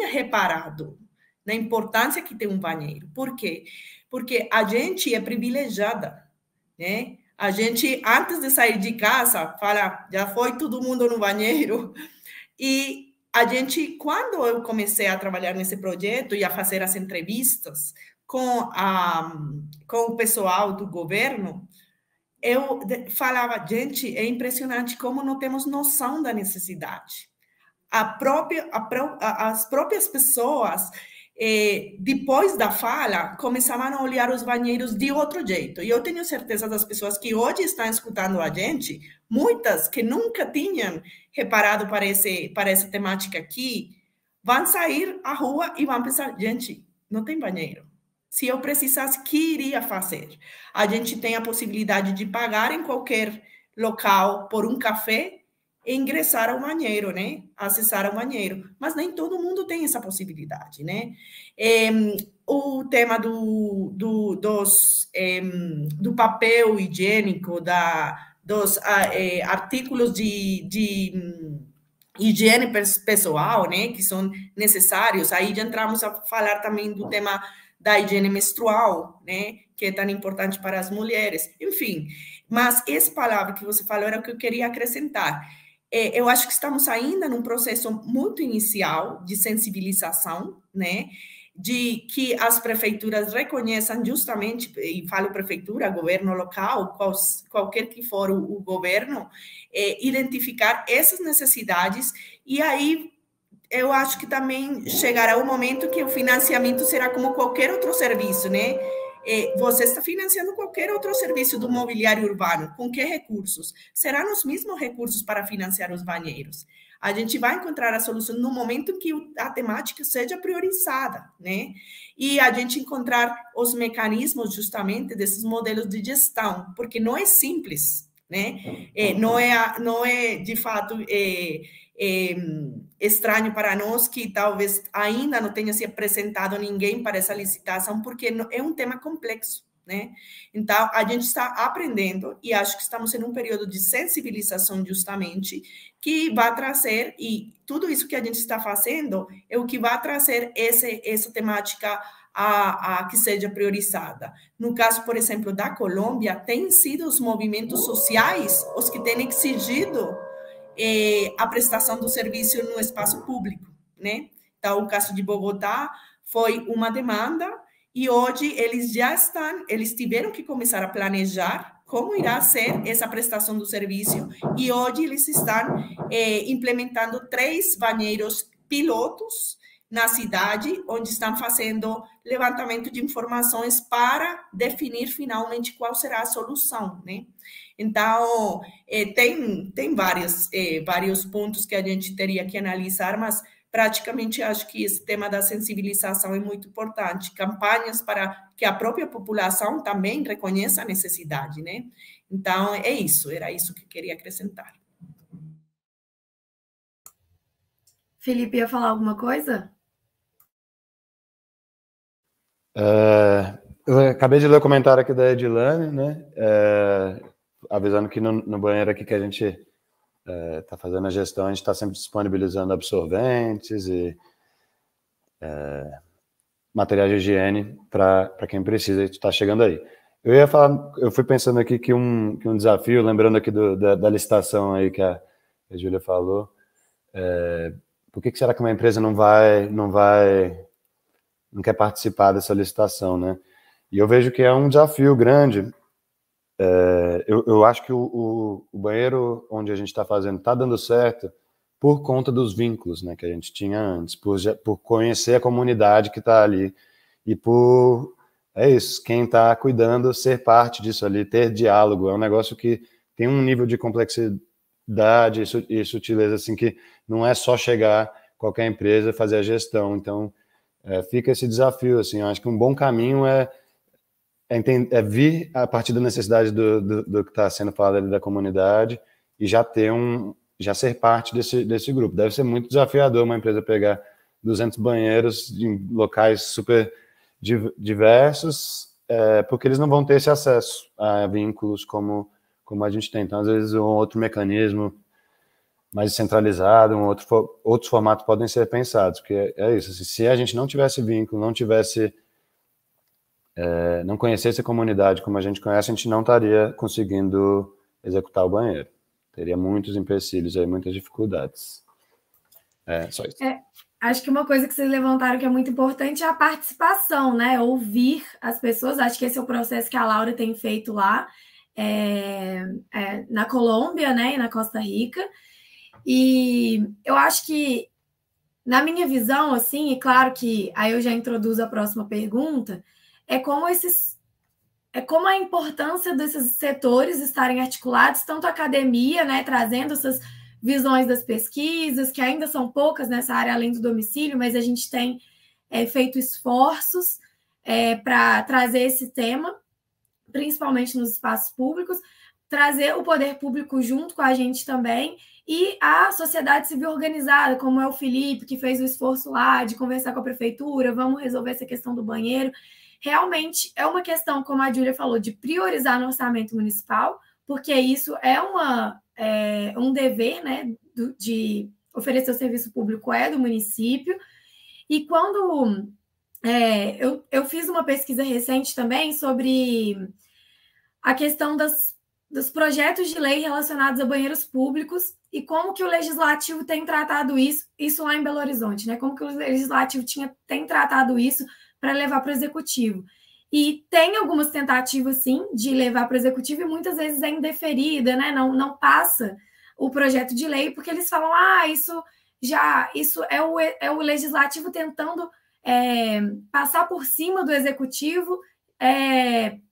Speaker 6: reparado na importância que tem um banheiro. Por quê? Porque a gente é privilegiada, né? A gente, antes de sair de casa, fala, já foi todo mundo no banheiro. E a gente, quando eu comecei a trabalhar nesse projeto e a fazer as entrevistas com o pessoal do governo, eu falava, gente, é impressionante como não temos noção da necessidade. As próprias pessoas, depois da fala, começavam a olhar os banheiros de outro jeito. E eu tenho certeza das pessoas que hoje estão escutando a gente, muitas que nunca tinham reparado para essa temática aqui, vão sair à rua e vão pensar, gente, não tem banheiro. Se eu precisasse, que iria fazer? A gente tem a possibilidade de pagar em qualquer local por um café e ingressar ao banheiro, né? Acessar ao banheiro. Mas nem todo mundo tem essa possibilidade, né? O tema do papel higiênico, dos artículos de higiene pessoal, né? Que são necessários. Aí já entramos a falar também do tema da higiene menstrual, né, que é tão importante para as mulheres. Enfim, mas essa palavra que você falou era o que eu queria acrescentar. Eu acho que estamos ainda num processo muito inicial de sensibilização, né, de que as prefeituras reconheçam justamente, e falo prefeitura, governo local, qualquer que for o governo, identificar essas necessidades, e aí eu acho que também chegará o momento que o financiamento será como qualquer outro serviço, né? Você está financiando qualquer outro serviço do mobiliário urbano. Com que recursos? Serão os mesmos recursos para financiar os banheiros. A gente vai encontrar a solução no momento que a temática seja priorizada, né? E a gente encontrar os mecanismos justamente desses modelos de gestão, porque não é simples, né? Não é de fato estranho para nós que talvez ainda não tenha se apresentado ninguém para essa licitação, porque é um tema complexo, né? Então, a gente está aprendendo e acho que estamos em um período de sensibilização justamente que vai trazer, e tudo isso que a gente está fazendo é o que vai trazer essa temática a que seja priorizada. No caso, por exemplo, da Colômbia, têm sido os movimentos sociais os que têm exigido a prestação do serviço no espaço público, né? Então, o caso de Bogotá foi uma demanda e hoje eles tiveram que começar a planejar como irá ser essa prestação do serviço e hoje eles estão implementando 3 banheiros pilotos na cidade, onde estão fazendo levantamento de informações para definir finalmente qual será a solução, né? Então, tem vários pontos que a gente teria que analisar, mas praticamente acho que esse tema da sensibilização é muito importante. Campanhas para que a própria população também reconheça a necessidade, né? Então, era isso que eu queria acrescentar.
Speaker 5: Felipe, ia falar alguma coisa?
Speaker 7: Eu acabei de ler o comentário aqui da Edilane, né? Avisando que no banheiro aqui que a gente está fazendo a gestão, a gente está sempre disponibilizando absorventes e materiais de higiene para quem precisa, está chegando aí. Eu fui pensando aqui que um desafio, lembrando aqui da licitação aí que a Júlia falou, por que será que uma empresa não quer participar dessa licitação, né? E eu vejo que é um desafio grande. Eu acho que o banheiro onde a gente está fazendo está dando certo por conta dos vínculos, né, que a gente tinha antes, por conhecer a comunidade que está ali e quem está cuidando ser parte disso ali, ter diálogo. É um negócio que tem um nível de complexidade e sutileza assim que não é só chegar qualquer empresa e fazer a gestão. Então fica esse desafio, assim. Eu acho que um bom caminho é vir a partir da necessidade do que está sendo falado ali da comunidade e já ser parte desse grupo. Deve ser muito desafiador uma empresa pegar 200 banheiros em locais super diversos, porque eles não vão ter esse acesso a vínculos como a gente tem. Então, às vezes, um outro mecanismo mais centralizado, outros formatos podem ser pensados, porque é isso. Se a gente não tivesse vínculo, não conhecesse a comunidade como a gente conhece, a gente não estaria conseguindo executar o banheiro. Teria muitos empecilhos aí, muitas dificuldades. Só isso.
Speaker 5: Acho que uma coisa que vocês levantaram que é muito importante é a participação, né? Ouvir as pessoas. Acho que esse é o processo que a Laura tem feito lá na Colômbia, né? E na Costa Rica. E eu acho que, na minha visão, assim, e claro que aí eu já introduzo a próxima pergunta, é como a importância desses setores estarem articulados, tanto a academia, né, trazendo essas visões das pesquisas, que ainda são poucas nessa área além do domicílio, mas a gente tem feito esforços para trazer esse tema, principalmente nos espaços públicos, trazer o poder público junto com a gente também, e a sociedade civil organizada, como é o Felipe, que fez o esforço lá de conversar com a prefeitura, vamos resolver essa questão do banheiro. Realmente é uma questão, como a Júlia falou, de priorizar no orçamento municipal, porque isso é um dever, né, de oferecer o serviço público do município. E quando eu fiz uma pesquisa recente também sobre a questão dos projetos de lei relacionados a banheiros públicos e como que o legislativo tem tratado isso lá em Belo Horizonte, né? Como que o legislativo tem tratado isso para levar para o executivo. E tem algumas tentativas, sim, de levar para o executivo e muitas vezes é indeferida, né? Não passa o projeto de lei, porque eles falam, isso é o legislativo tentando passar por cima do executivo,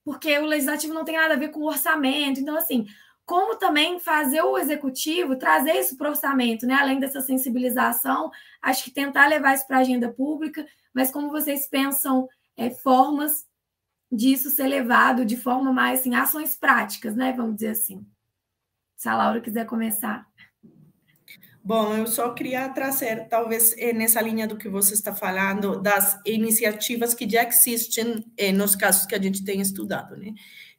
Speaker 5: porque o legislativo não tem nada a ver com o orçamento. Então, assim, como também fazer o executivo trazer isso para o orçamento, né? Além dessa sensibilização, acho que tentar levar isso para a agenda pública, mas como vocês pensam formas disso ser levado de forma mais, assim, ações práticas, né? Vamos dizer assim. Se a Laura quiser começar.
Speaker 6: Bom, eu só queria trazer, talvez, nessa linha do que você está falando, das iniciativas que já existem nos casos que a gente tem estudado, né?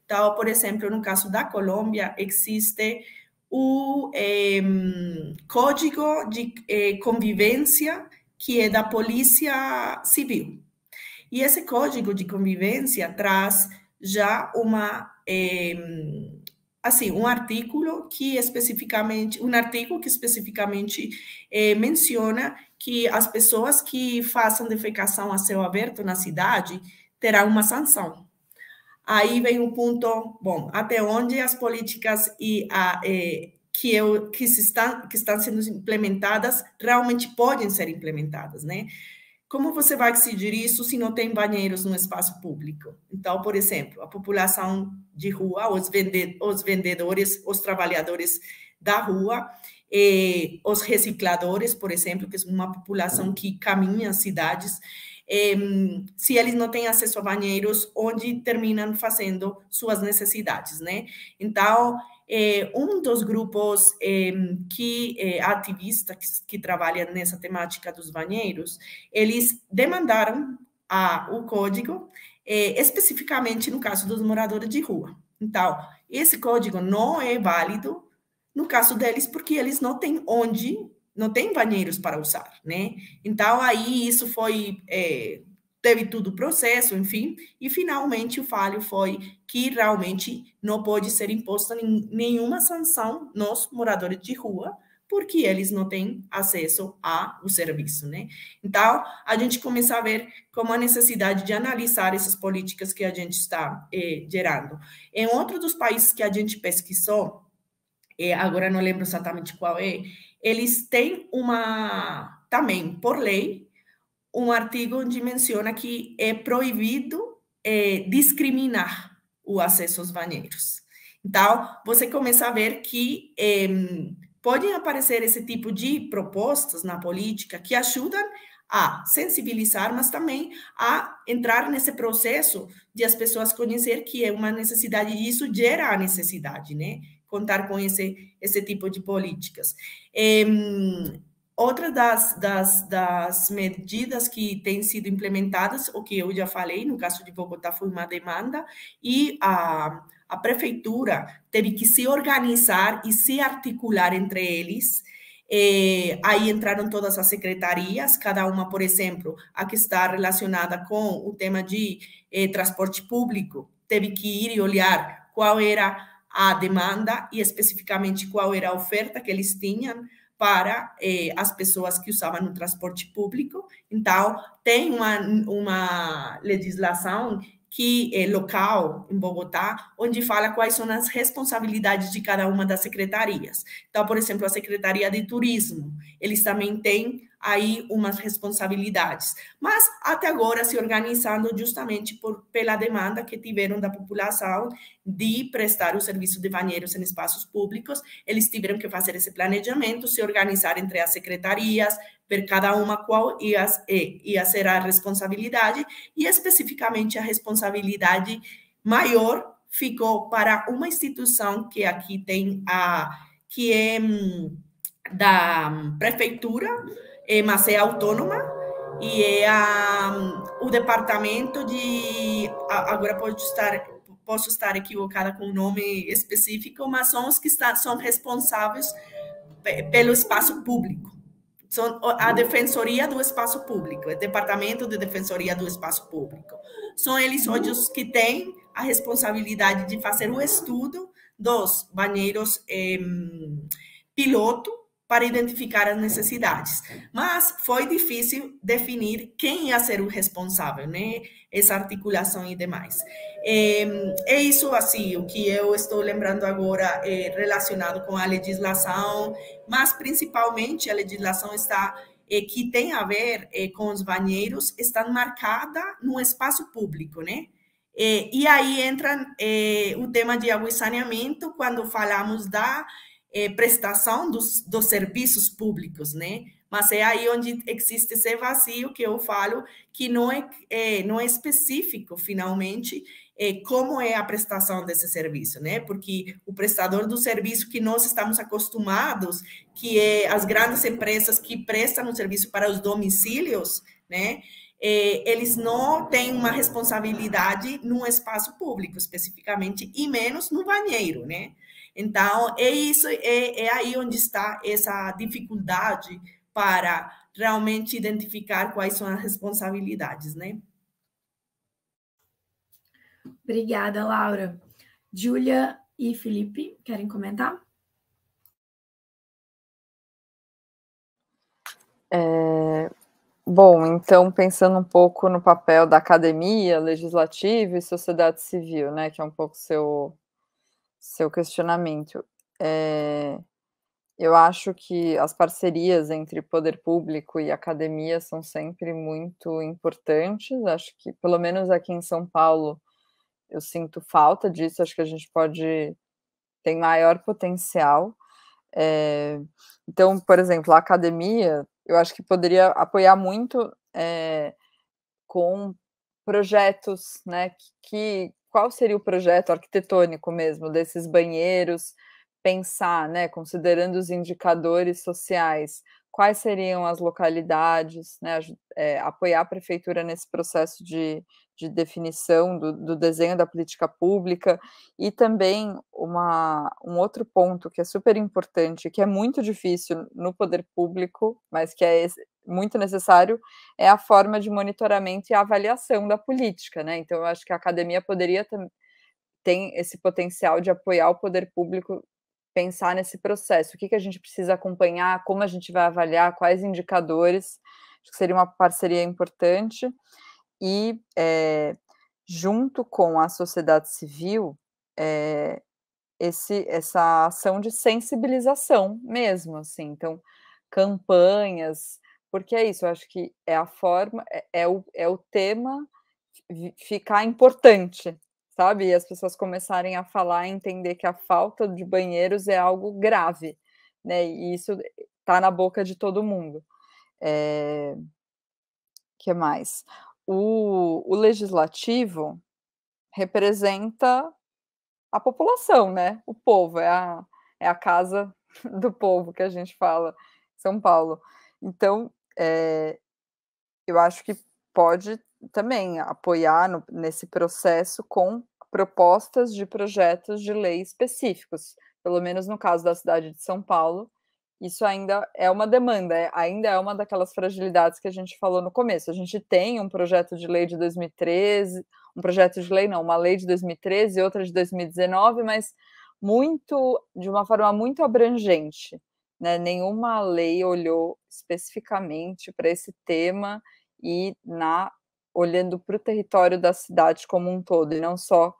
Speaker 6: Então, por exemplo, no caso da Colômbia, existe o Código de Convivência, que é da Polícia Civil. E esse Código de Convivência traz já um artigo que especificamente menciona que as pessoas que façam defecação a céu aberto na cidade terão uma sanção. Aí vem o ponto, bom, até onde as políticas que estão sendo implementadas realmente podem ser implementadas, né? Como você vai exigir isso se não tem banheiros no espaço público? Então, por exemplo, a população de rua, os vendedores, os trabalhadores da rua, os recicladores, por exemplo, que é uma população que caminha as cidades, se eles não têm acesso a banheiros, onde terminam fazendo suas necessidades, né? Então, um dos grupos ativistas que trabalham nessa temática dos banheiros, eles demandaram o código, especificamente no caso dos moradores de rua. Então, esse código não é válido no caso deles, porque eles não têm banheiros para usar, né? Então, aí isso teve todo o processo, enfim, e finalmente o falho foi que realmente não pode ser imposta nenhuma sanção nos moradores de rua, porque eles não têm acesso ao serviço, né? Então, a gente começa a ver como a necessidade de analisar essas políticas que a gente está gerando. Em outro dos países que a gente pesquisou, agora não lembro exatamente qual eles têm também, por lei, um artigo onde menciona que é proibido discriminar o acesso aos banheiros. Então, você começa a ver que podem aparecer esse tipo de propostas na política que ajudam a sensibilizar, mas também a entrar nesse processo de as pessoas conhecer que é uma necessidade, e isso gera a necessidade, né? Contar com esse tipo de políticas. Outra das medidas que têm sido implementadas, o que eu já falei, no caso de Bogotá foi uma demanda, e a prefeitura teve que se organizar e se articular entre eles. Aí entraram todas as secretarias, cada uma, por exemplo, a que está relacionada com o tema de transporte público, teve que ir e olhar qual era a demanda e especificamente qual era a oferta que eles tinham para as pessoas que usavam o transporte público. Então, tem uma legislação que é local, em Bogotá, onde fala quais são as responsabilidades de cada uma das secretarias. Então, por exemplo, a Secretaria de Turismo, eles também têm aí umas responsabilidades, mas até agora se organizando justamente pela demanda que tiveram da população de prestar o serviço de banheiros em espaços públicos. Eles tiveram que fazer esse planejamento, se organizar entre as secretarias, ver cada uma qual ia ser a responsabilidade, e especificamente a responsabilidade maior ficou para uma instituição que aqui tem, que é da prefeitura, mas é autônoma, e é o departamento de... Agora posso estar equivocada com o nome específico, mas são os que são responsáveis pelo espaço público. São a Defensoria do Espaço Público, o Departamento de Defensoria do Espaço Público. São eles hoje os que têm a responsabilidade de fazer o estudo dos banheiros piloto, para identificar as necessidades. Mas foi difícil definir quem ia ser o responsável, né? Essa articulação e demais. É isso, assim, o que eu estou lembrando agora relacionado com a legislação, mas principalmente a legislação que tem a ver com os banheiros, está marcada no espaço público, né? E aí entra o tema de água e saneamento, quando falamos da prestação dos serviços públicos, né? Mas é aí onde existe esse vazio que eu falo, que não é específico, finalmente, como é a prestação desse serviço, né? Porque o prestador do serviço que nós estamos acostumados, que é as grandes empresas que prestam o serviço para os domicílios, né? Eles não têm uma responsabilidade no espaço público, especificamente, e menos no banheiro, né? Então, é aí onde está essa dificuldade para realmente identificar quais são as responsabilidades, né?
Speaker 5: Obrigada, Laura. Júlia e Felipe, querem comentar?
Speaker 8: Bom, então, pensando um pouco no papel da academia, legislativo e sociedade civil, né, que é um pouco seu questionamento. Eu acho que as parcerias entre poder público e academia são sempre muito importantes. Acho que, pelo menos aqui em São Paulo, eu sinto falta disso. Acho que a gente tem maior potencial. Então, por exemplo, a academia, eu acho que poderia apoiar muito com projetos, né? Qual seria o projeto arquitetônico mesmo desses banheiros? Pensar, né, considerando os indicadores sociais, quais seriam as localidades, né, apoiar a prefeitura nesse processo de definição do desenho da política pública, e também um outro ponto que é super importante, que é muito difícil no poder público, mas que é muito necessário, é a forma de monitoramento e avaliação da política, né? Então, eu acho que a academia poderia tem esse potencial de apoiar o poder público, pensar nesse processo, o que a gente precisa acompanhar, como a gente vai avaliar, quais indicadores, acho que seria uma parceria importante, e junto com a sociedade civil, essa ação de sensibilização mesmo, assim, então, campanhas, porque é isso, eu acho que é a forma, é o tema ficar importante, sabe? E as pessoas começarem a falar, entender que a falta de banheiros é algo grave, né? E isso está na boca de todo mundo. Que mais? O legislativo representa a população, né? O povo, é a casa do povo que a gente fala em São Paulo. Então, eu acho que pode também apoiar nesse processo com propostas de projetos de lei específicos, pelo menos no caso da cidade de São Paulo, isso ainda é uma demanda, ainda é uma daquelas fragilidades que a gente falou no começo. A gente tem um projeto de lei de 2013, uma lei de 2013 e outra de 2019, mas de uma forma muito abrangente, né? Nenhuma lei olhou especificamente para esse tema e olhando para o território da cidade como um todo, e não só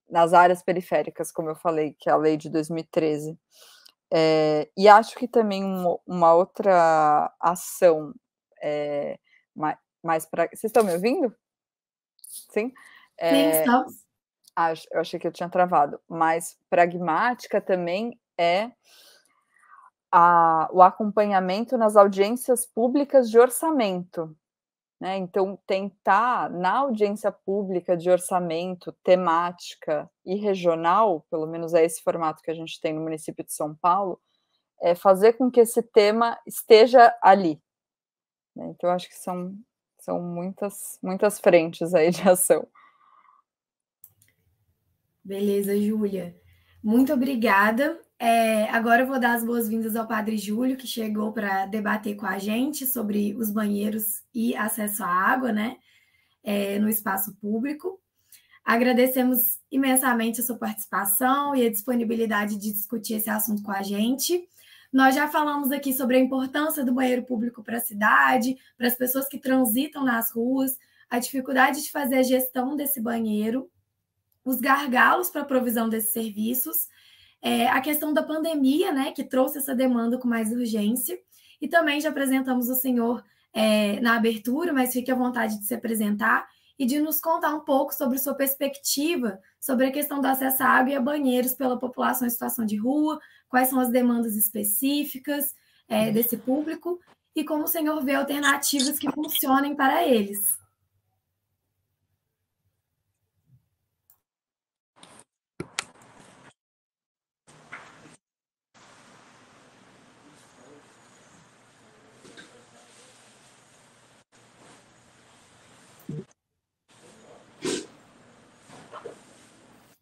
Speaker 8: nas áreas periféricas, como eu falei, que é a lei de 2013. E acho que também uma outra ação mais para... Vocês estão me ouvindo? Sim?
Speaker 5: Sim, estamos.
Speaker 8: Eu achei que eu tinha travado. Mais pragmática também é o acompanhamento nas audiências públicas de orçamento, né? Então, tentar, na audiência pública de orçamento, temática e regional, pelo menos é esse formato que a gente tem no município de São Paulo, fazer com que esse tema esteja ali, né? Então, acho que são muitas frentes aí de ação.
Speaker 5: Beleza, Júlia. Muito obrigada. Agora eu vou dar as boas-vindas ao Padre Júlio, que chegou para debater com a gente sobre os banheiros e acesso à água, né, no espaço público. Agradecemos imensamente a sua participação e a disponibilidade de discutir esse assunto com a gente. Nós já falamos aqui sobre a importância do banheiro público para a cidade, para as pessoas que transitam nas ruas, a dificuldade de fazer a gestão desse banheiro, os gargalos para a provisão desses serviços, a questão da pandemia, né, que trouxe essa demanda com mais urgência, e também já apresentamos o senhor na abertura, mas fique à vontade de se apresentar e de nos contar um pouco sobre sua perspectiva sobre a questão do acesso à água e a banheiros pela população em situação de rua, quais são as demandas específicas desse público e como o senhor vê alternativas que funcionem para eles.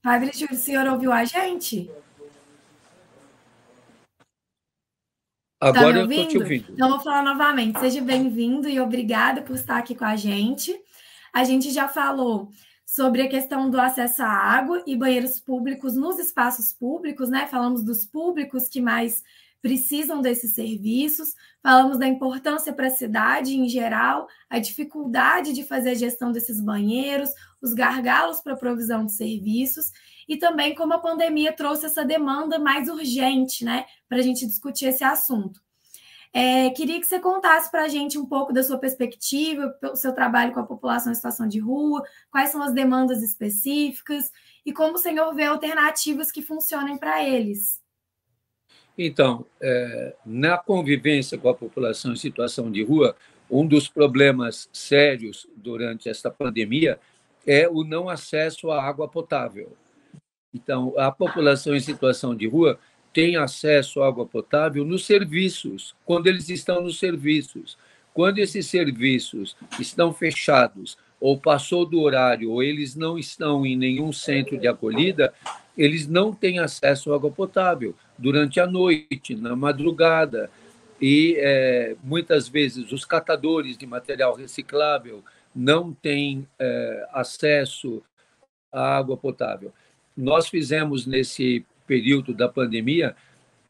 Speaker 5: Padre Júlio, o senhor ouviu a gente?
Speaker 9: Agora eu estou te ouvindo.
Speaker 5: Então, vou falar novamente. Seja bem-vindo e obrigada por estar aqui com a gente. A gente já falou sobre a questão do acesso à água e banheiros públicos nos espaços públicos, né? Falamos dos públicos que mais precisam desses serviços, falamos da importância para a cidade em geral, a dificuldade de fazer a gestão desses banheiros, os gargalos para a provisão de serviços, e também como a pandemia trouxe essa demanda mais urgente, né, para a gente discutir esse assunto. Queria que você contasse para a gente um pouco da sua perspectiva, o seu trabalho com a população em situação de rua, quais são as demandas específicas e como o senhor vê alternativas que funcionem para eles.
Speaker 9: Então, na convivência com a população em situação de rua, um dos problemas sérios durante esta pandemia é o não acesso à água potável. Então, a população em situação de rua tem acesso à água potável nos serviços, quando eles estão nos serviços. Quando esses serviços estão fechados, ou passou do horário, ou eles não estão em nenhum centro de acolhida, eles não têm acesso à água potável durante a noite, na madrugada. E, muitas vezes, os catadores de material reciclável não têm acesso à água potável. Nós fizemos, nesse período da pandemia,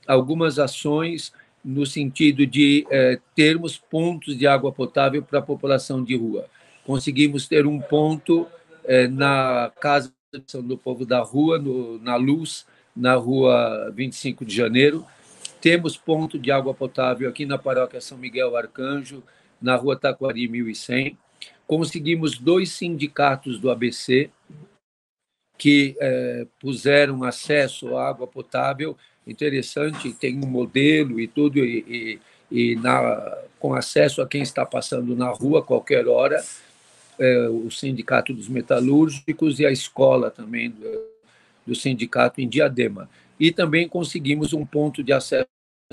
Speaker 9: algumas ações no sentido de termos pontos de água potável para a população de rua. Conseguimos ter um ponto na Casa do Povo da Rua, na Luz, na Rua 25 de Janeiro. Temos ponto de água potável aqui na Paróquia São Miguel Arcanjo, na Rua Taquari 1100. Conseguimos 2 sindicatos do ABC que puseram acesso à água potável. Interessante, tem um modelo e tudo, com acesso a quem está passando na rua a qualquer hora, o Sindicato dos Metalúrgicos e a escola também do sindicato em Diadema. E também conseguimos um ponto de acesso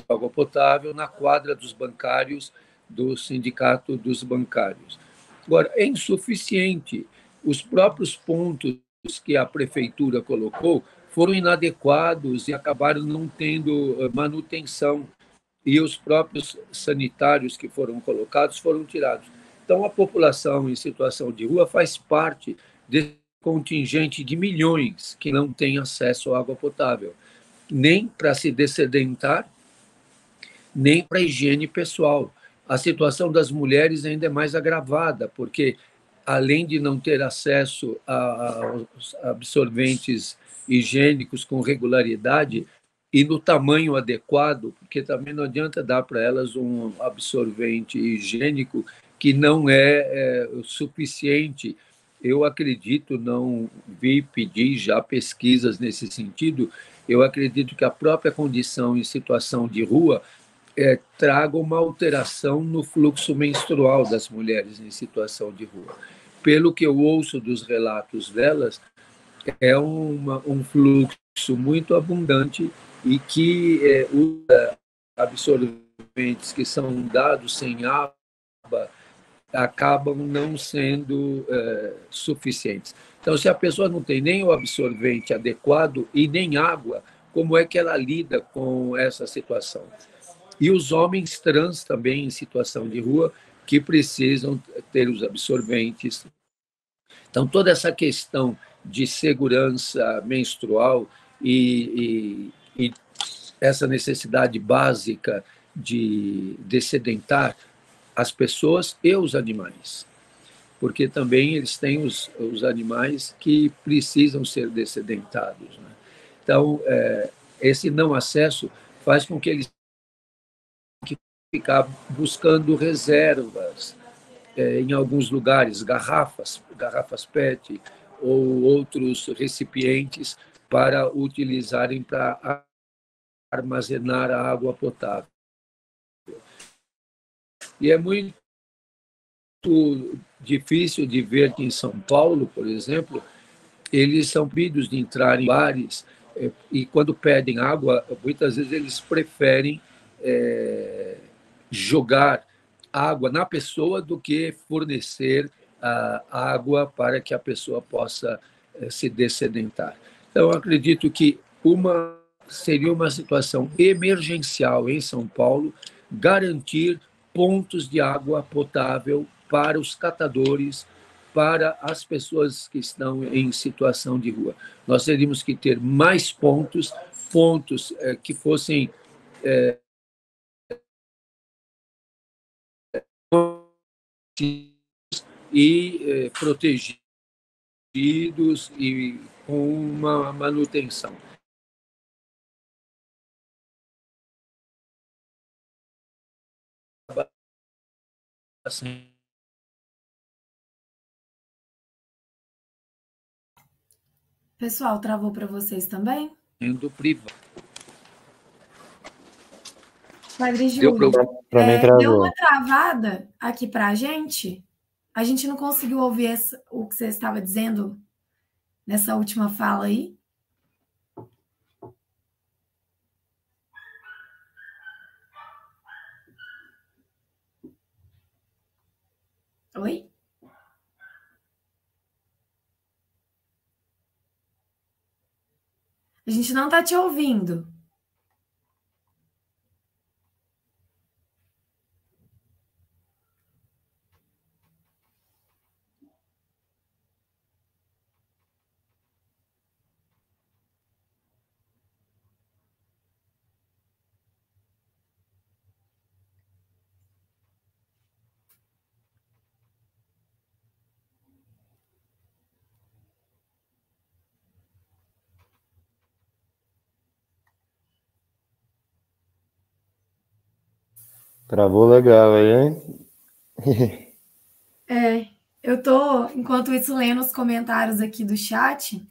Speaker 9: à água potável na quadra dos bancários do Sindicato dos Bancários. Agora, é insuficiente. Os próprios pontos que a prefeitura colocou foram inadequados e acabaram não tendo manutenção, e os próprios sanitários que foram colocados foram tirados. Então, a população em situação de rua faz parte desse contingente de milhões que não tem acesso à água potável, nem para se dessedentar, nem para a higiene pessoal. A situação das mulheres ainda é mais agravada, porque, além de não ter acesso aos absorventes higiênicos com regularidade e no tamanho adequado, porque também não adianta dar para elas um absorvente higiênico que não é suficiente. Eu acredito, não pedi já pesquisas nesse sentido, eu acredito que a própria condição em situação de rua traga uma alteração no fluxo menstrual das mulheres em situação de rua. Pelo que eu ouço dos relatos delas, é um fluxo muito abundante e que os absorventes que são dados sem água acabam não sendo suficientes. Então, se a pessoa não tem nem o absorvente adequado e nem água, como é que ela lida com essa situação? E os homens trans também em situação de rua, que precisam ter os absorventes. Então, toda essa questão de segurança menstrual e essa necessidade básica de dessedentar as pessoas e os animais, porque também eles têm os animais que precisam ser dessedentados, né? Então, esse não acesso faz com que eles tenham que ficar buscando reservas em alguns lugares, garrafas PET ou outros recipientes para utilizarem para armazenar a água potável. E é muito difícil de ver que em São Paulo, por exemplo, eles são pedidos de entrar em bares e quando pedem água, muitas vezes eles preferem jogar água na pessoa do que fornecer a água para que a pessoa possa se dessedentar. Eu acredito que seria uma situação emergencial em São Paulo garantir pontos de água potável para os catadores, para as pessoas que estão em situação de rua. Nós teríamos que ter mais pontos que fossem protegidos e com uma manutenção. Assim,
Speaker 5: Pessoal, travou para vocês também?
Speaker 9: do privado.
Speaker 5: Padre
Speaker 7: Deu
Speaker 5: Júlio,
Speaker 7: para mim
Speaker 5: deu
Speaker 7: travou.
Speaker 5: uma travada aqui para a gente. A gente não conseguiu ouvir o que você estava dizendo nessa última fala aí. Oi? A gente não está te ouvindo.
Speaker 7: Travou legal aí, hein?
Speaker 5: Eu tô, enquanto isso, lendo os comentários aqui do chat.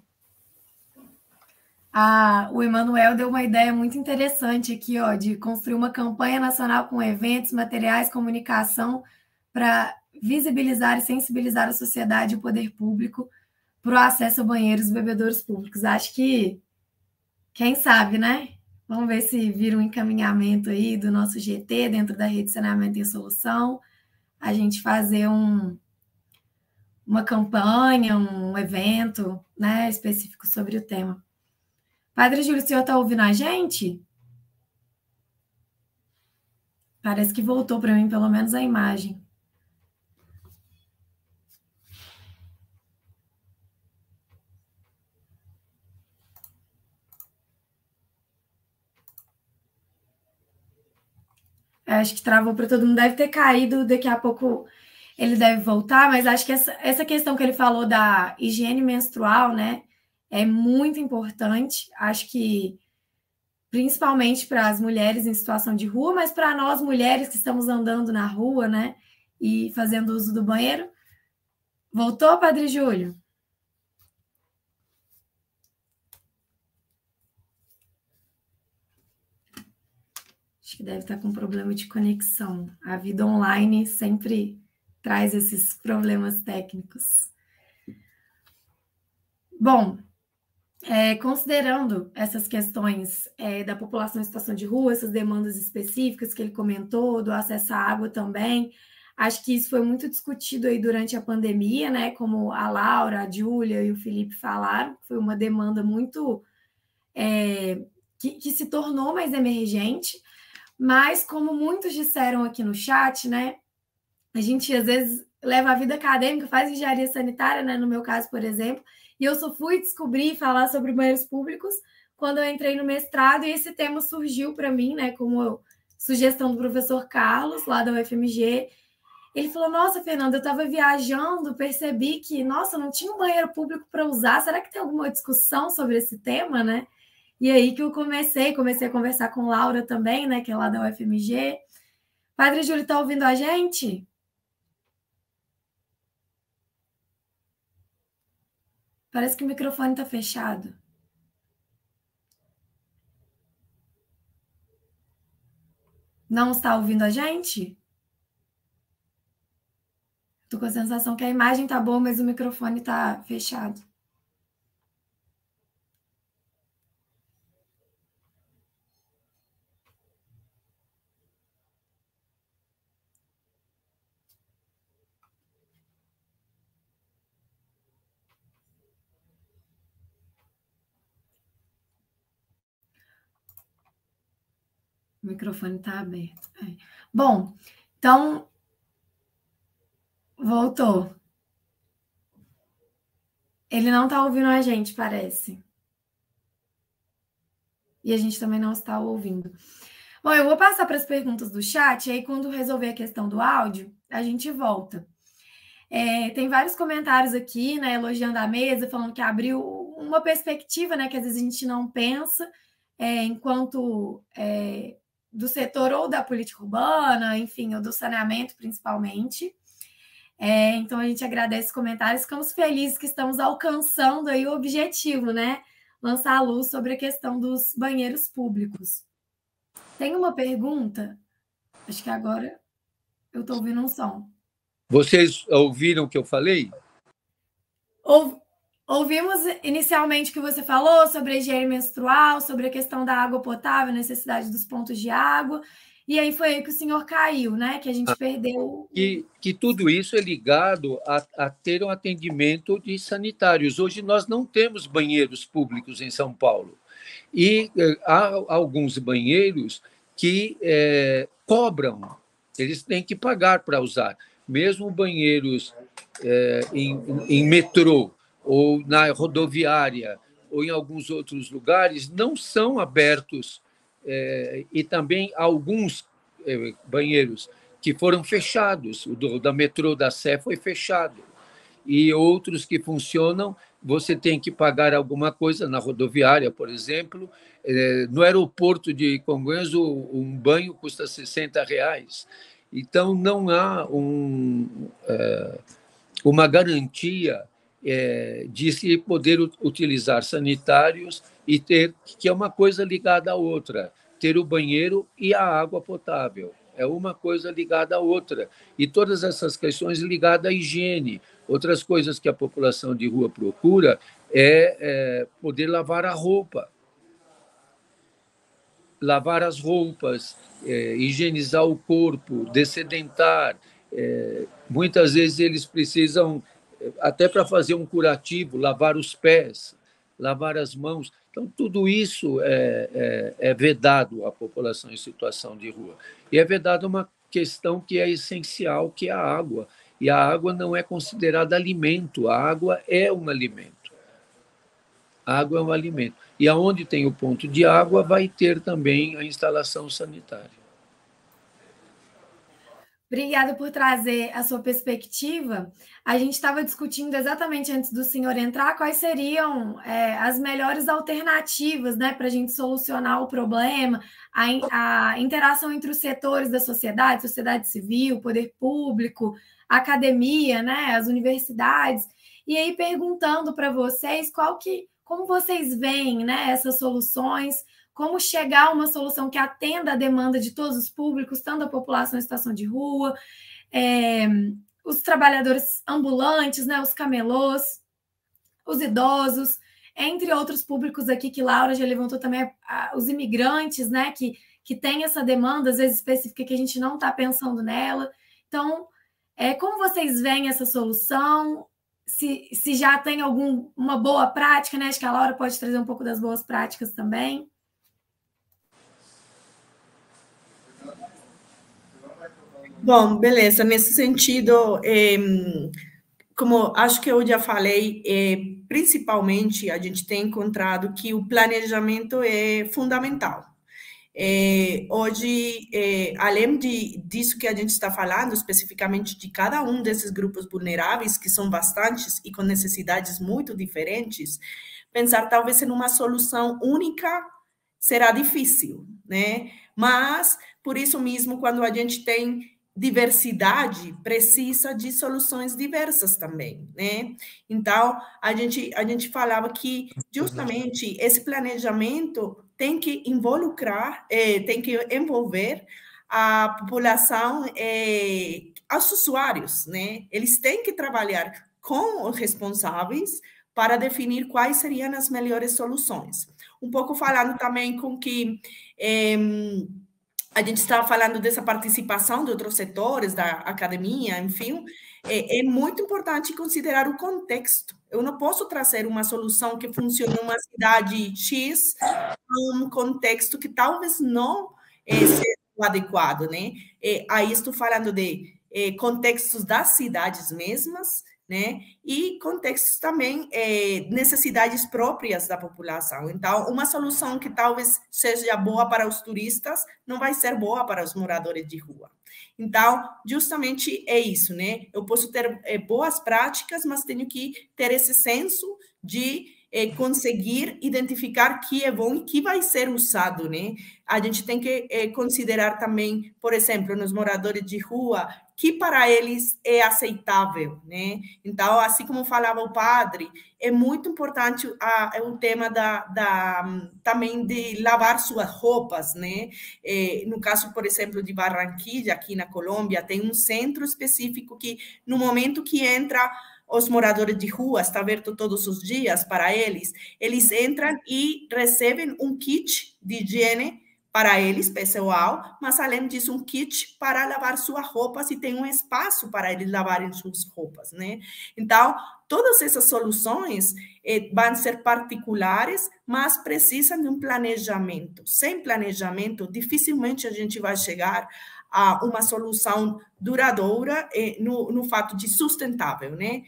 Speaker 5: O Emanuel deu uma ideia muito interessante aqui, ó, de construir uma campanha nacional com eventos, materiais, comunicação para visibilizar e sensibilizar a sociedade e o poder público para o acesso a banheiros e bebedouros públicos. Acho que, quem sabe, né? Vamos ver se vira um encaminhamento aí do nosso GT dentro da Rede Saneamento em Solução, a gente fazer uma campanha, um evento, né, específico sobre o tema. Padre Júlio, o senhor está ouvindo a gente? Parece que voltou para mim, pelo menos, a imagem. Acho que travou para todo mundo. Deve ter caído, daqui a pouco ele deve voltar, mas acho que essa questão que ele falou da higiene menstrual, né, é muito importante. Acho que principalmente para as mulheres em situação de rua, mas para nós mulheres que estamos andando na rua, né, e fazendo uso do banheiro. Voltou, Padre Júlio? Acho que deve estar com problema de conexão. A vida online sempre traz esses problemas técnicos. Bom, considerando essas questões da população em situação de rua, essas demandas específicas que ele comentou, do acesso à água também, acho que isso foi muito discutido aí durante a pandemia, né? Como a Laura, a Júlia e o Felipe falaram, foi uma demanda muito que se tornou mais emergente, mas como muitos disseram aqui no chat, né? A gente às vezes leva a vida acadêmica, faz engenharia sanitária, né? No meu caso, por exemplo, e eu só fui descobrir e falar sobre banheiros públicos quando eu entrei no mestrado, e esse tema surgiu para mim, né? Como sugestão do professor Carlos, lá da UFMG. Ele falou: Nossa, Fernanda, eu estava viajando, percebi que, nossa, não tinha um banheiro público para usar. Será que tem alguma discussão sobre esse tema, né? E aí que eu comecei a conversar com Laura também, né? Que é lá da UFMG. Padre Júlio, está ouvindo a gente? Parece que o microfone está fechado. Não está ouvindo a gente? Estou com a sensação que a imagem está boa, mas o microfone está fechado. O microfone está aberto. Bom, então, voltou. Ele não está ouvindo a gente, parece. E a gente também não está ouvindo. Bom, eu vou passar para as perguntas do chat, e aí quando resolver a questão do áudio, a gente volta. Tem vários comentários aqui, né, elogiando a mesa, falando que abriu uma perspectiva, né, que às vezes a gente não pensa, enquanto do setor ou da política urbana, enfim, ou do saneamento principalmente. Então a gente agradece os comentários, ficamos felizes que estamos alcançando aí o objetivo, né? Lançar a luz sobre a questão dos banheiros públicos. Tem uma pergunta? Acho que agora eu estou ouvindo um som.
Speaker 9: Vocês ouviram o que eu falei?
Speaker 5: Ouvimos inicialmente o que você falou sobre a higiene menstrual, sobre a questão da água potável, a necessidade dos pontos de água, e aí foi aí que o senhor caiu, né? Que a gente perdeu...
Speaker 9: Que tudo isso é ligado a ter um atendimento de sanitários. Hoje nós não temos banheiros públicos em São Paulo. E há alguns banheiros que cobram, eles têm que pagar para usar. Mesmo banheiros em metrô, ou na rodoviária, ou em alguns outros lugares, não são abertos, e também alguns banheiros que foram fechados, o da metrô da Sé foi fechado, e outros que funcionam, você tem que pagar alguma coisa na rodoviária, por exemplo. No aeroporto de Congonhas, um banho custa R$60. Então, não há uma garantia de se poder utilizar sanitários e ter, que é uma coisa ligada à outra, ter o banheiro e a água potável. É uma coisa ligada à outra. E todas essas questões ligadas à higiene. Outras coisas que a população de rua procura é poder lavar a roupa. Lavar as roupas, higienizar o corpo, dessedentar. Muitas vezes eles precisam, até para fazer um curativo, lavar os pés, lavar as mãos. Então, tudo isso é vedado à população em situação de rua. E é vedado uma questão que é essencial, que é a água. E a água não é considerada alimento, a água é um alimento. A água é um alimento. E aonde tem o ponto de água, vai ter também a instalação sanitária.
Speaker 5: Obrigada por trazer a sua perspectiva. A gente estava discutindo exatamente antes do senhor entrar quais seriam as melhores alternativas, né, para a gente solucionar o problema, a interação entre os setores da sociedade civil, poder público, academia, né, as universidades. E aí perguntando para vocês como vocês veem, né, essas soluções, como chegar a uma solução que atenda a demanda de todos os públicos, tanto a população em situação de rua, os trabalhadores ambulantes, né, os camelôs, os idosos, entre outros públicos aqui que Laura já levantou também, os imigrantes, né, que tem essa demanda, às vezes específica, que a gente não está pensando nela. Então, como vocês veem essa solução? Se já tem uma boa prática, né? Acho que a Laura pode trazer um pouco das boas práticas também.
Speaker 6: Bom, beleza. Nesse sentido, como acho que eu já falei, principalmente a gente tem encontrado que o planejamento é fundamental. Hoje, além disso que a gente está falando, especificamente de cada um desses grupos vulneráveis, que são bastantes e com necessidades muito diferentes, pensar talvez em uma solução única será difícil, né? Mas, por isso mesmo, quando a gente tem diversidade, precisa de soluções diversas também, né? Então, a gente falava que justamente esse planejamento tem que involucrar, tem que envolver a população, os usuários, né? Eles têm que trabalhar com os responsáveis para definir quais seriam as melhores soluções. Um pouco falando também com que a gente está falando dessa participação de outros setores, da academia, enfim, é muito importante considerar o contexto. Eu não posso trazer uma solução que funcione em uma cidade X, num contexto que talvez não ser o adequado, né? Aí estou falando de contextos das cidades mesmas, né? E contextos também, necessidades próprias da população. Então, uma solução que talvez seja boa para os turistas não vai ser boa para os moradores de rua. Então, justamente é isso, né? Eu posso ter boas práticas, mas tenho que ter esse senso de conseguir identificar que é bom e que vai ser usado, né? A gente tem que considerar também, por exemplo, nos moradores de rua, que para eles é aceitável, né? Então, assim como falava o padre, é muito importante o tema também de lavar suas roupas, né? No caso, por exemplo, de Barranquilla, aqui na Colômbia, tem um centro específico que, no momento que entra os moradores de rua, está aberto todos os dias para eles, eles entram e recebem um kit de higiene para eles, pessoal, mas além disso, um kit para lavar suas roupas e tem um espaço para eles lavarem suas roupas, né? Então, todas essas soluções vão ser particulares, mas precisam de um planejamento. Sem planejamento, dificilmente a gente vai chegar a uma solução duradoura no fato de sustentável, né?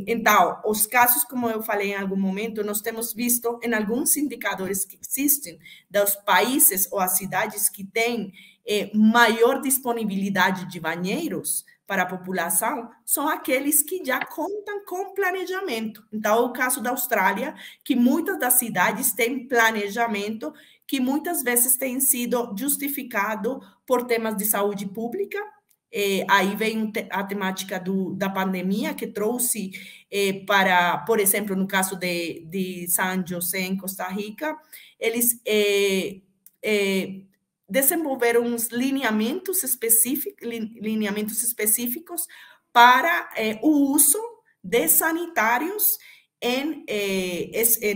Speaker 6: Então, os casos, como eu falei em algum momento, nós temos visto em alguns indicadores que existem dos países ou as cidades que têm maior disponibilidade de banheiros para a população, são aqueles que já contam com planejamento. Então, o caso da Austrália, que muitas das cidades têm planejamento, que muitas vezes tem sido justificado por temas de saúde pública. Aí vem a temática da pandemia, que trouxe para, por exemplo, no caso de San José, em Costa Rica, eles desenvolveram uns lineamentos específicos para o uso de sanitários em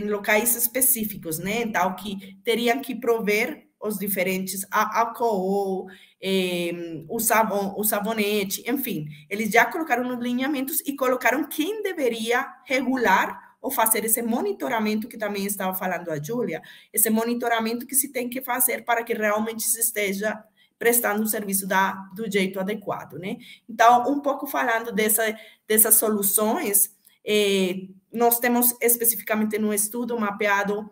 Speaker 6: locais específicos, né? Então, que teriam que prover os diferentes álcool, o sabonete, enfim. Eles já colocaram nos lineamentos e colocaram quem deveria regular ou fazer esse monitoramento que também estava falando a Júlia, esse monitoramento que se tem que fazer para que realmente se esteja prestando o serviço do jeito adequado, né? Então, um pouco falando dessas soluções, nós temos especificamente no estudo mapeado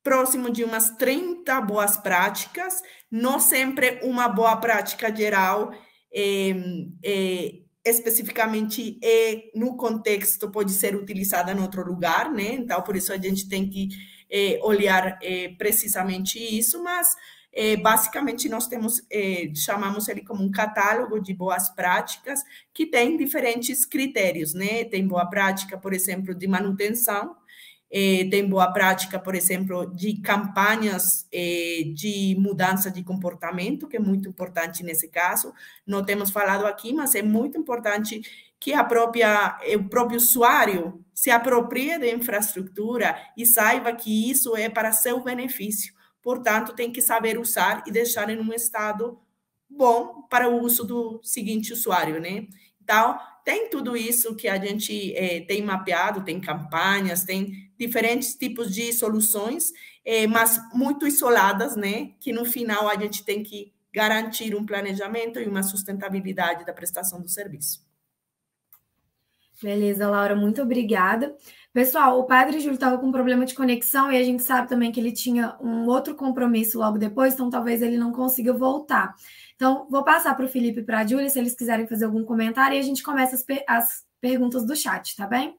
Speaker 6: próximo de umas 30 boas práticas, não sempre uma boa prática geral, especificamente no contexto pode ser utilizada em outro lugar, né? Então, por isso a gente tem que olhar precisamente isso, mas basicamente nós temos, chamamos ele como um catálogo de boas práticas que tem diferentes critérios, né? Tem boa prática, por exemplo, de manutenção, tem boa prática, por exemplo, de campanhas de mudança de comportamento, que é muito importante nesse caso. Não temos falado aqui, mas é muito importante que o próprio usuário se aproprie da infraestrutura e saiba que isso é para seu benefício. Portanto, tem que saber usar e deixar em um estado bom para o uso do seguinte usuário, né? Então, tem tudo isso que a gente tem mapeado, tem campanhas, tem diferentes tipos de soluções, mas muito isoladas, né? Que no final a gente tem que garantir um planejamento e uma sustentabilidade da prestação do serviço.
Speaker 5: Beleza, Laura, muito obrigada. Pessoal, o padre Júlio estava com um problema de conexão e a gente sabe também que ele tinha um outro compromisso logo depois, então talvez ele não consiga voltar. Então, vou passar para o Felipe e para a Júlia, se eles quiserem fazer algum comentário, e a gente começa as perguntas do chat, tá bem?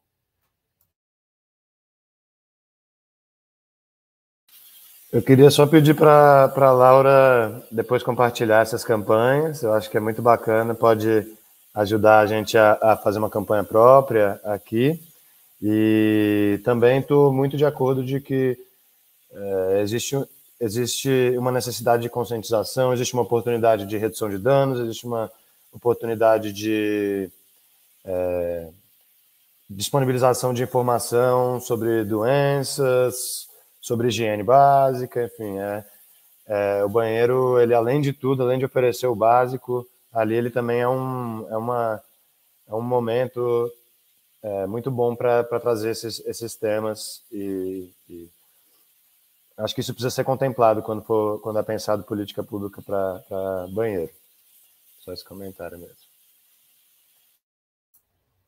Speaker 7: Eu queria só pedir para a Laura depois compartilhar essas campanhas, eu acho que é muito bacana, pode ajudar a gente a fazer uma campanha própria aqui, e também estou muito de acordo de que existe uma necessidade de conscientização, existe uma oportunidade de redução de danos, existe uma oportunidade de disponibilização de informação sobre doenças, sobre higiene básica, enfim, o banheiro, ele além de tudo, além de oferecer o básico, ali ele também é um momento muito bom para trazer esses temas e acho que isso precisa ser contemplado quando é pensado política pública para banheiro. Só esse comentário mesmo.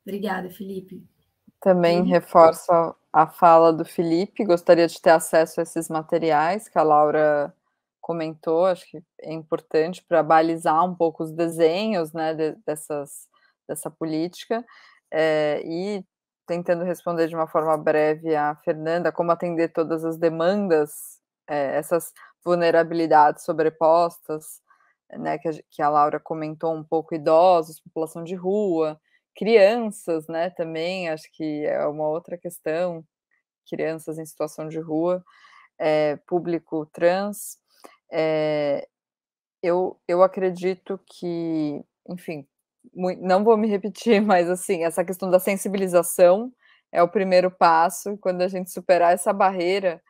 Speaker 5: Obrigada, Felipe.
Speaker 8: Também reforço a fala do Felipe, gostaria de ter acesso a esses materiais que a Laura comentou, acho que é importante para balizar um pouco os desenhos, né, dessa política, e tentando responder de uma forma breve a Fernanda, como atender todas as demandas, essas vulnerabilidades sobrepostas, né, que a Laura comentou um pouco, idosos, população de rua, crianças, né, também, acho que é uma outra questão, crianças em situação de rua, público trans, eu acredito que, enfim, não vou me repetir, mas assim, essa questão da sensibilização é o primeiro passo, e quando a gente superar essa barreira,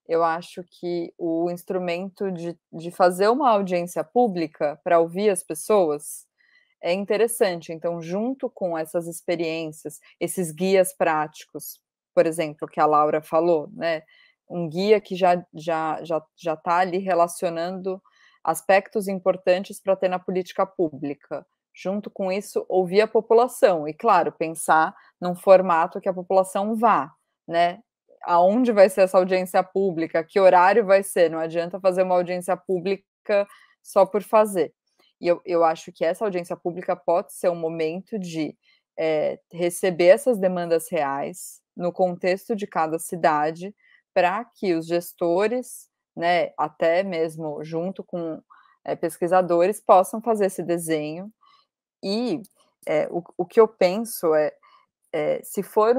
Speaker 8: eu acho que o instrumento de fazer uma audiência pública para ouvir as pessoas é interessante. Então, junto com essas experiências, esses guias práticos, por exemplo, que a Laura falou, né? Um guia que já está ali relacionando aspectos importantes para ter na política pública. Junto com isso, ouvir a população e, claro, pensar num formato que a população vá, né? Aonde vai ser essa audiência pública? Que horário vai ser? Não adianta fazer uma audiência pública só por fazer. E eu acho que essa audiência pública pode ser um momento de receber essas demandas reais no contexto de cada cidade, para que os gestores, né, até mesmo junto com pesquisadores, possam fazer esse desenho. E o que eu penso se for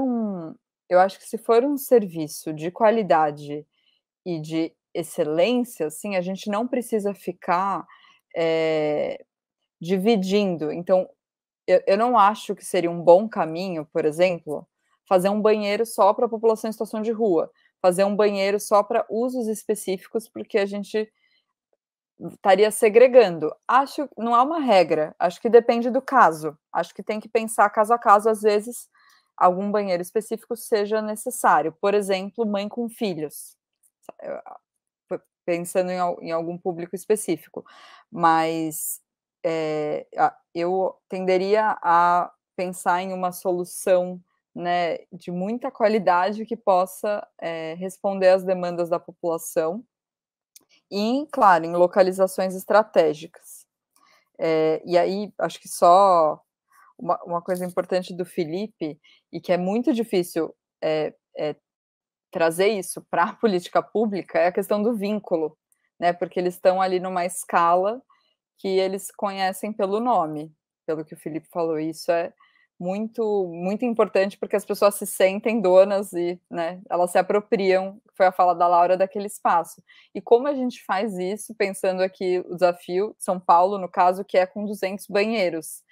Speaker 8: eu acho que se for um serviço de qualidade e de excelência, assim, a gente não precisa ficar dividindo. Então, eu não acho que seria um bom caminho, por exemplo, fazer um banheiro só para a população em situação de rua, fazer um banheiro só para usos específicos, porque a gente estaria segregando. Acho que não há uma regra, acho que depende do caso. Acho que tem que pensar caso a caso, às vezes algum banheiro específico seja necessário. Por exemplo, mãe com filhos, pensando em algum público específico. Mas eu tenderia a pensar em uma solução, né, de muita qualidade que possa responder às demandas da população e, claro, em localizações estratégicas. E aí, acho que só uma coisa importante do Felipe, e que é muito difícil trazer isso para a política pública, é a questão do vínculo, né, porque eles estão ali numa escala que eles conhecem pelo nome, pelo que o Felipe falou. Isso é muito, muito importante, porque as pessoas se sentem donas e, né, elas se apropriam, foi a fala da Laura, daquele espaço. E como a gente faz isso, pensando aqui o desafio, São Paulo, no caso, que é com 200 banheiros.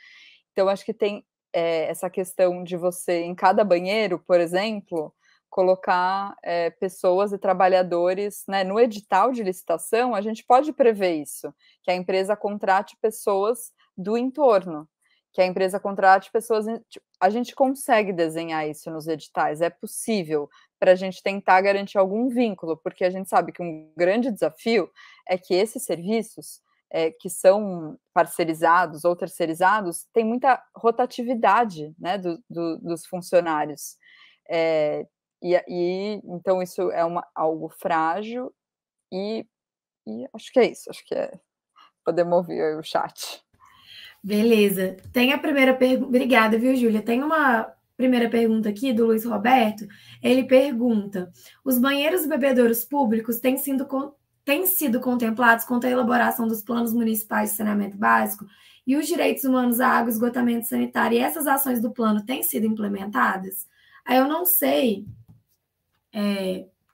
Speaker 8: Então, acho que tem essa questão de você, em cada banheiro, por exemplo, colocar pessoas e trabalhadores, né, no edital de licitação, a gente pode prever isso, que a empresa contrate pessoas do entorno, que a empresa contrate pessoas... A gente consegue desenhar isso nos editais, é possível, para a gente tentar garantir algum vínculo, porque a gente sabe que um grande desafio é que esses serviços que são parcerizados ou terceirizados têm muita rotatividade, né, dos funcionários. Então isso é algo frágil e acho que é isso, acho que podemos ouvir aí o chat.
Speaker 5: Beleza. Tem a primeira pergunta. Obrigada, viu, Júlia? Tem uma primeira pergunta aqui do Luiz Roberto. Ele pergunta: os banheiros e bebedouros públicos têm sido contemplados quanto à elaboração dos planos municipais de saneamento básico e os direitos humanos à água e esgotamento sanitário, e essas ações do plano têm sido implementadas? Aí eu não sei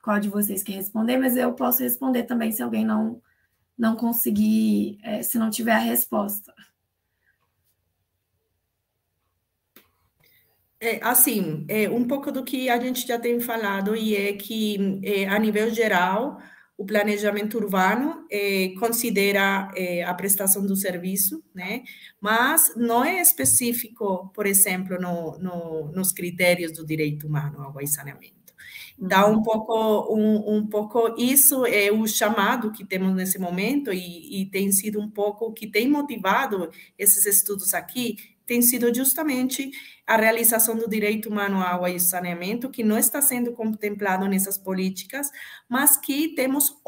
Speaker 5: qual de vocês quer responder, mas eu posso responder também se alguém não conseguir, se não tiver a resposta.
Speaker 6: Assim, um pouco do que a gente já tem falado, e é que, a nível geral, o planejamento urbano considera a prestação do serviço, né? Mas não é específico, por exemplo, nos critérios do direito humano, água e saneamento. Então, um pouco isso é o chamado que temos nesse momento e tem sido um pouco o que tem motivado esses estudos aqui, tem sido justamente a realização do direito humano à água e saneamento, que não está sendo contemplado nessas políticas, mas que temos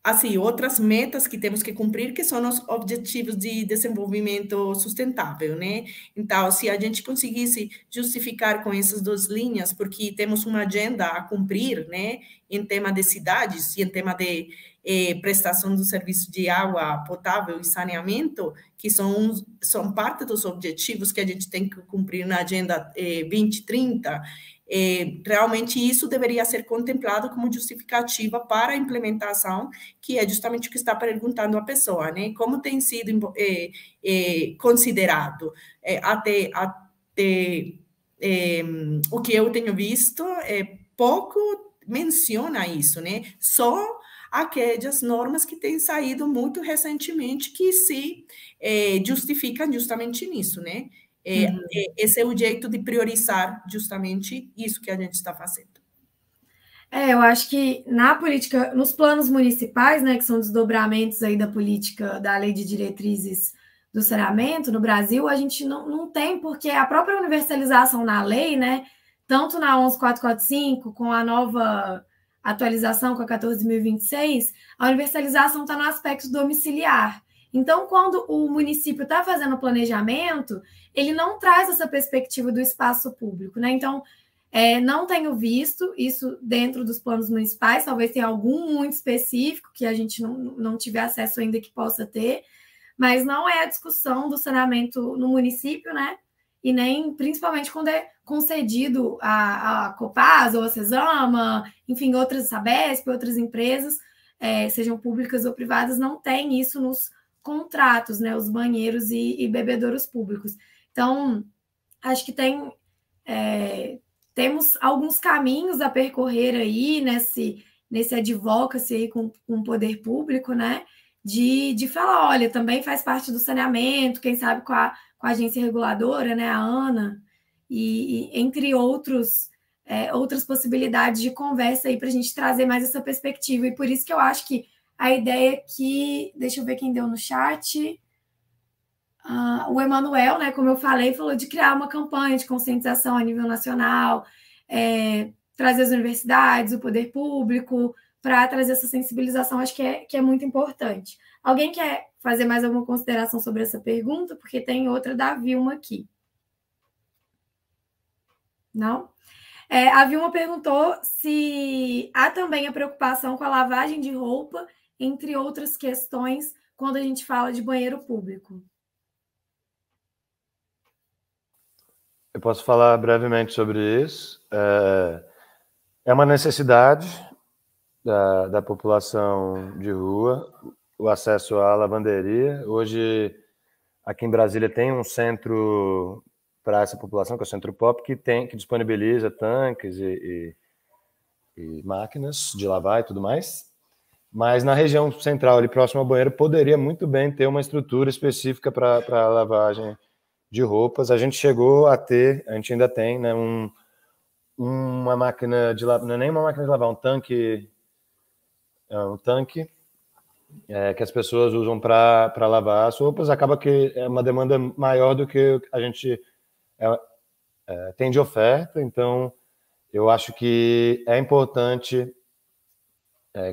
Speaker 6: outras metas que temos que cumprir, que são os objetivos de desenvolvimento sustentável, né? Então, se a gente conseguisse justificar com essas duas linhas, porque temos uma agenda a cumprir, né, em tema de cidades e em tema de prestação do serviço de água potável e saneamento, que são parte dos objetivos que a gente tem que cumprir na Agenda 2030, realmente isso deveria ser contemplado como justificativa para a implementação, que é justamente o que está perguntando a pessoa, né? Como tem sido considerado até o que eu tenho visto, pouco menciona isso, né? Só aquelas normas que têm saído muito recentemente que se justificam justamente nisso, né? Esse é o jeito de priorizar justamente isso que a gente está fazendo.
Speaker 5: Eu acho que na política, nos planos municipais, né, que são desdobramentos aí da política da Lei de Diretrizes do Saneamento no Brasil, a gente não tem, porque a própria universalização na lei, né, tanto na 11445, com a nova atualização com a 14.026, a universalização está no aspecto domiciliar. Então, quando o município está fazendo o planejamento, ele não traz essa perspectiva do espaço público, né? Então, não tenho visto isso dentro dos planos municipais, talvez tenha algum muito específico que a gente não tiver acesso ainda que possa ter, mas não é a discussão do saneamento no município, né? E nem, principalmente, quando é concedido a Copasa ou a Cesama, enfim, outras Sabesp, outras empresas, sejam públicas ou privadas, não tem isso nos contratos, né, os banheiros e bebedouros públicos. Então, acho que temos alguns caminhos a percorrer aí nesse advocacy aí com o poder público, né, de falar, olha, também faz parte do saneamento, quem sabe com a agência reguladora, né, a ANA, e entre outras possibilidades de conversa aí para a gente trazer mais essa perspectiva. E por isso que eu acho que a ideia que, deixa eu ver quem deu no chat, o Emanuel, né, como eu falei, falou de criar uma campanha de conscientização a nível nacional, trazer as universidades, o poder público, para trazer essa sensibilização, acho que é muito importante. Alguém quer fazer mais alguma consideração sobre essa pergunta? Porque tem outra da Vilma aqui. Não? A Vilma perguntou se há também a preocupação com a lavagem de roupa, entre outras questões, quando a gente fala de banheiro público.
Speaker 7: Eu posso falar brevemente sobre isso. É uma necessidade da população de rua, o acesso à lavanderia. Hoje, aqui em Brasília, tem um centro para essa população, que é o Centro Pop, que disponibiliza tanques e máquinas de lavar e tudo mais. Mas na região central, ali próximo ao banheiro, poderia muito bem ter uma estrutura específica para lavagem de roupas. A gente ainda tem, né, uma máquina de lavar, não é nem uma máquina de lavar, um tanque que as pessoas usam para lavar as roupas. Acaba que é uma demanda maior do que a gente tem de oferta, então eu acho que é importante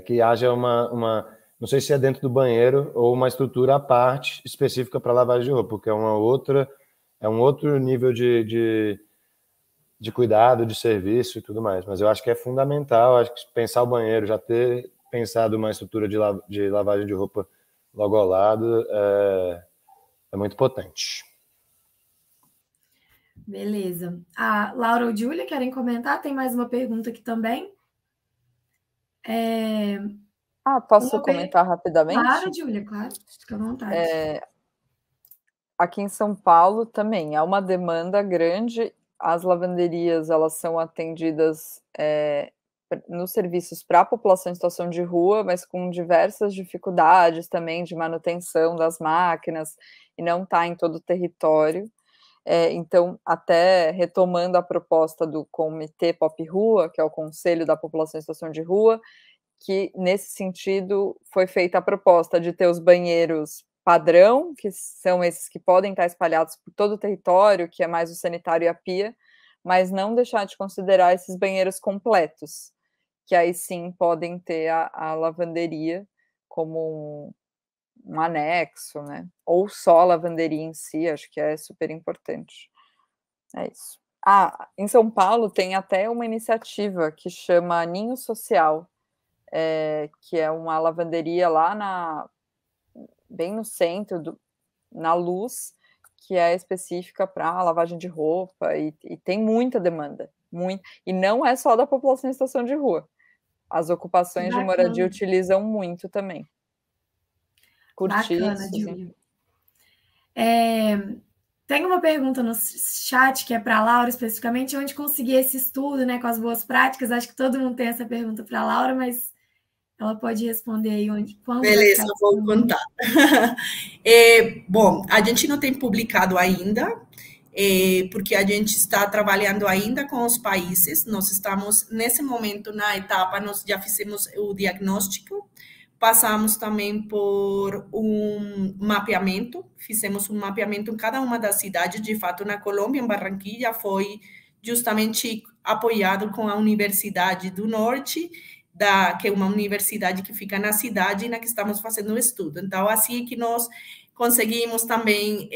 Speaker 7: que haja não sei se é dentro do banheiro ou uma estrutura à parte específica para lavagem de roupa, porque é um outro nível de cuidado, de serviço e tudo mais. Mas eu acho que é fundamental, acho que pensar o banheiro, já ter pensado uma estrutura de lavagem de roupa logo ao lado é muito potente.
Speaker 5: Beleza. A Laura ou Júlia querem comentar? Tem mais uma pergunta aqui também.
Speaker 8: Posso comentar rapidamente?
Speaker 5: Claro, Júlia, claro. Fica à vontade.
Speaker 8: Aqui em São Paulo também há uma demanda grande. As lavanderias, elas são atendidas nos serviços para a população em situação de rua, mas com diversas dificuldades também de manutenção das máquinas, e não está em todo o território. Então, até retomando a proposta do Comitê Pop Rua, que é o Conselho da População em Situação de Rua, que, nesse sentido, foi feita a proposta de ter os banheiros padrão, que são esses que podem estar espalhados por todo o território, que é mais o sanitário e a pia, mas não deixar de considerar esses banheiros completos, que aí sim podem ter a lavanderia como um anexo, né? Ou só a lavanderia em si, acho que é super importante. É isso. Em São Paulo tem até uma iniciativa que chama Ninho Social, que é uma lavanderia lá bem no centro, na Luz, que é específica para lavagem de roupa, e tem muita demanda, e não é só da população em situação de rua. As ocupações de moradia utilizam muito também.
Speaker 5: Bacana, Júlia. Tem uma pergunta no chat que é para a Laura, especificamente, onde conseguir esse estudo, né, com as boas práticas. Acho que todo mundo tem essa pergunta para a Laura, mas ela pode responder aí quando.
Speaker 6: Beleza, vou contar. Bom, a gente não tem publicado ainda, porque a gente está trabalhando ainda com os países. Nós estamos, nesse momento, na etapa, nós já fizemos o diagnóstico, passamos também por um mapeamento, fizemos um mapeamento em cada uma das cidades. De fato, na Colômbia, em Barranquilla, foi justamente apoiado com a Universidade do Norte, que é uma universidade que fica na cidade na que estamos fazendo o estudo. Então, assim que nós conseguimos também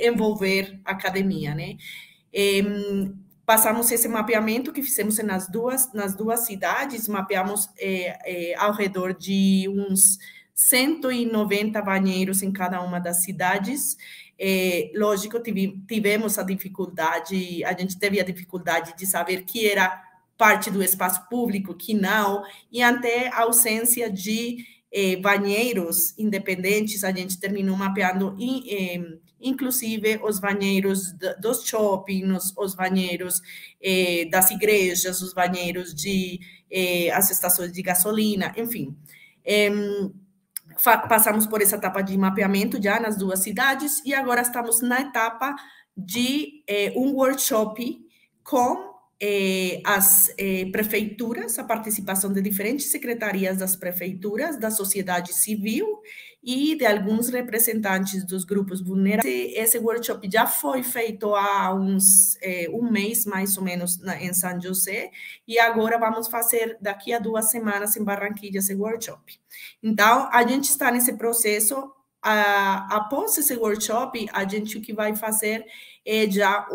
Speaker 6: envolver a academia, né? Passamos esse mapeamento que fizemos nas duas cidades, mapeamos ao redor de uns 190 banheiros em cada uma das cidades. Lógico, tivemos a dificuldade, a gente teve a dificuldade de saber que era parte do espaço público, que não, e até a ausência de banheiros independentes, a gente terminou mapeando, inclusive, os banheiros dos shoppings, os banheiros das igrejas, os banheiros as estações de gasolina, enfim. Passamos por essa etapa de mapeamento já nas duas cidades, e agora estamos na etapa de um workshop com as prefeituras, a participação de diferentes secretarias das prefeituras, da sociedade civil e de alguns representantes dos grupos vulneráveis. Esse workshop já foi feito há um mês, mais ou menos, em São José, e agora vamos fazer, daqui a 2 semanas, em Barranquilla, esse workshop. Então, a gente está nesse processo. Após esse workshop, a gente o que vai fazer é já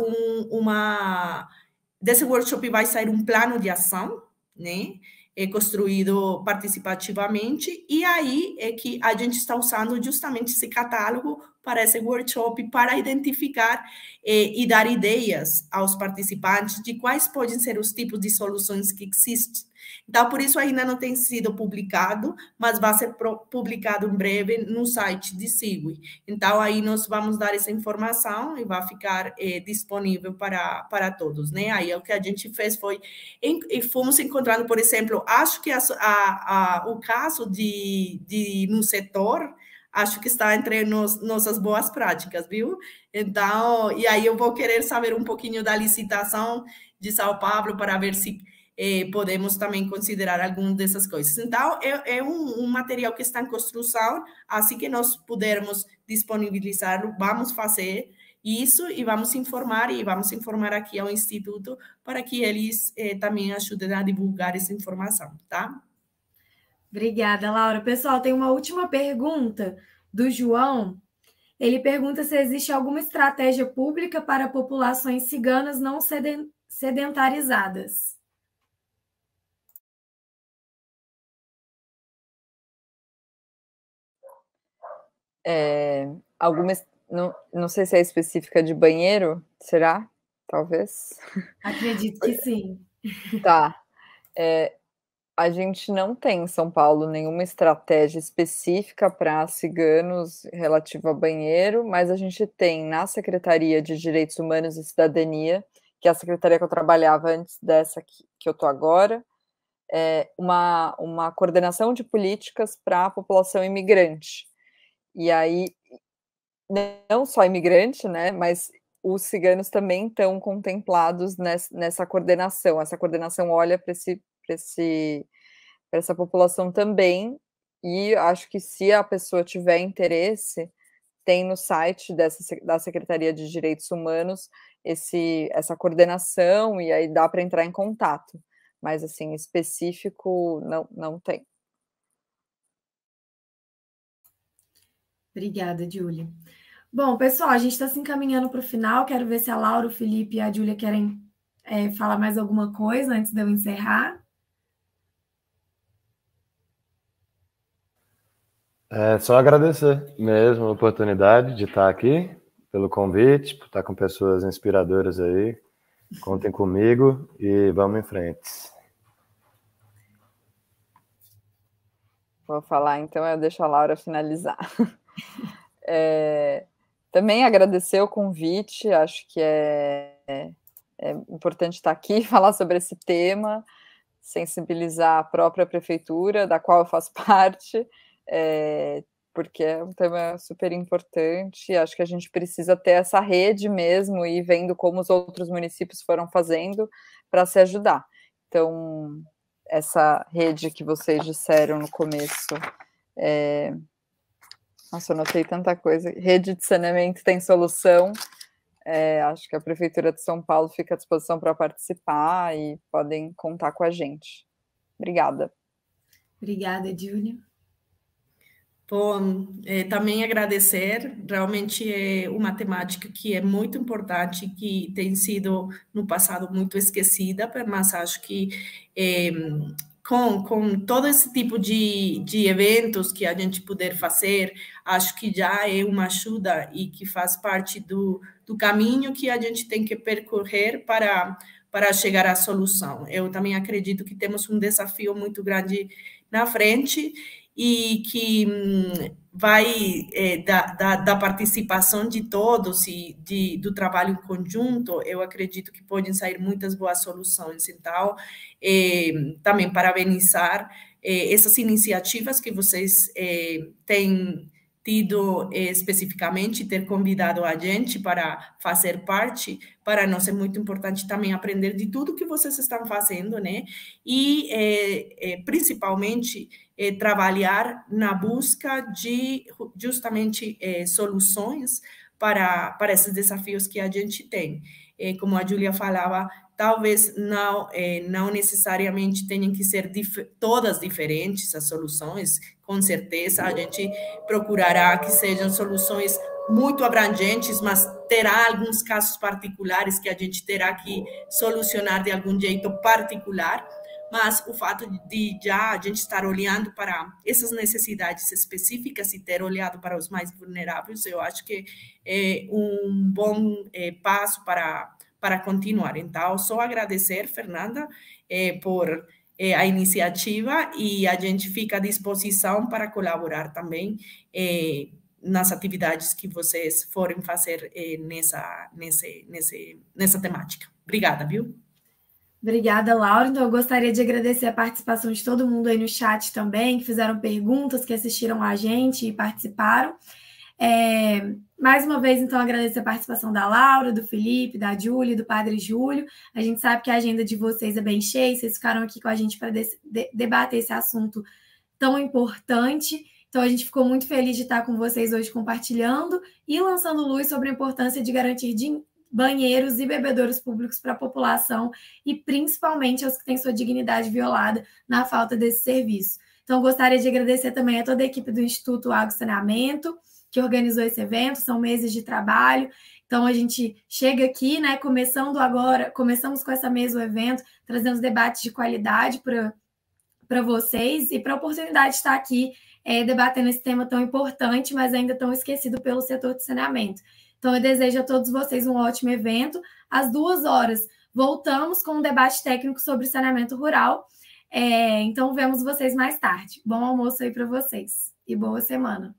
Speaker 6: desse workshop vai sair um plano de ação, né? Construído participativamente, e aí é que a gente está usando justamente esse catálogo para esse workshop, para identificar e dar ideias aos participantes de quais podem ser os tipos de soluções que existem. Então, por isso ainda não tem sido publicado, mas vai ser publicado em breve no site de SIGUI. Então, aí nós vamos dar essa informação e vai ficar disponível para todos, né? Aí o que a gente fez foi, fomos encontrando, por exemplo, acho que o caso no setor, acho que está entre nossas boas práticas, viu? Então, e aí eu vou querer saber um pouquinho da licitação de São Paulo para ver se podemos também considerar alguma dessas coisas. Então, é um material que está em construção, assim que nós pudermos disponibilizá-lo, vamos fazer isso e vamos informar aqui ao Instituto para que eles também ajudem a divulgar essa informação, tá?
Speaker 5: Obrigada, Laura. Pessoal, tem uma última pergunta do João. Ele pergunta se existe alguma estratégia pública para populações ciganas não sedentarizadas.
Speaker 8: Não sei se é específica de banheiro, será? Talvez.
Speaker 5: Acredito que sim.
Speaker 8: Tá. A gente não tem em São Paulo nenhuma estratégia específica para ciganos relativa a banheiro, mas a gente tem na Secretaria de Direitos Humanos e Cidadania, que é a secretaria que eu trabalhava antes dessa que eu estou agora, uma coordenação de políticas para a população imigrante. E aí, não só imigrante, né, mas os ciganos também estão contemplados nessa coordenação. Essa coordenação olha para essa população também, e acho que se a pessoa tiver interesse, tem no site da Secretaria de Direitos Humanos essa coordenação, e aí dá para entrar em contato. Mas, assim, específico, não tem.
Speaker 5: Obrigada, Júlia. Bom, pessoal, a gente está se encaminhando para o final. Quero ver se a Laura, o Felipe e a Júlia querem falar mais alguma coisa antes de eu encerrar.
Speaker 7: Só agradecer mesmo a oportunidade de estar aqui, pelo convite, por estar com pessoas inspiradoras aí. Contem comigo e vamos em frente.
Speaker 8: Vou falar, então eu deixo a Laura finalizar. Também agradecer o convite, acho que é importante estar aqui e falar sobre esse tema, sensibilizar a própria prefeitura, da qual eu faço parte, porque é um tema super importante. Acho que a gente precisa ter essa rede mesmo e vendo como os outros municípios foram fazendo para se ajudar. Então, essa rede que vocês disseram no começo, nossa, eu notei tanta coisa. Rede de saneamento tem solução. Acho que a Prefeitura de São Paulo fica à disposição para participar e podem contar com a gente. Obrigada.
Speaker 5: Obrigada, Júlia.
Speaker 6: Bom, também agradecer, realmente é uma temática que é muito importante, que tem sido no passado muito esquecida, mas acho que com todo esse tipo de eventos que a gente puder fazer, acho que já é uma ajuda e que faz parte do caminho que a gente tem que percorrer para chegar à solução. Eu também acredito que temos um desafio muito grande na frente e que vai da participação de todos e do trabalho em conjunto, eu acredito que podem sair muitas boas soluções. Então, também parabenizar essas iniciativas que vocês têm tido especificamente, ter convidado a gente para fazer parte. Para nós é muito importante também aprender de tudo que vocês estão fazendo, né? E principalmente trabalhar na busca de justamente soluções para esses desafios que a gente tem. Como a Júlia falava, talvez não necessariamente tenham que ser todas diferentes as soluções. Com certeza a gente procurará que sejam soluções muito abrangentes, mas terá alguns casos particulares que a gente terá que solucionar de algum jeito particular. Mas o fato de já a gente estar olhando para essas necessidades específicas e ter olhado para os mais vulneráveis, eu acho que é um bom passo para continuar. Então, só agradecer, Fernanda, por a iniciativa, e a gente fica à disposição para colaborar também nas atividades que vocês forem fazer nessa temática. Obrigada, viu?
Speaker 5: Obrigada, Laura. Então, eu gostaria de agradecer a participação de todo mundo aí no chat também, que fizeram perguntas, que assistiram a gente e participaram. Mais uma vez, então, agradecer a participação da Laura, do Felipe, da Júlia, do Padre Júlio. A gente sabe que a agenda de vocês é bem cheia, vocês ficaram aqui com a gente para debater esse assunto tão importante. Então, a gente ficou muito feliz de estar com vocês hoje compartilhando e lançando luz sobre a importância de garantir banheiros e bebedouros públicos para a população e principalmente aos que têm sua dignidade violada na falta desse serviço. Então, gostaria de agradecer também a toda a equipe do Instituto Água e Saneamento, que organizou esse evento. São meses de trabalho. Então, a gente chega aqui, né, começamos com essa mesa o evento, trazendo debates de qualidade para vocês e para a oportunidade de estar aqui debatendo esse tema tão importante, mas ainda tão esquecido pelo setor de saneamento. Então, eu desejo a todos vocês um ótimo evento. Às 14h, voltamos com um debate técnico sobre saneamento rural. Então, vemos vocês mais tarde. Bom almoço aí para vocês e boa semana.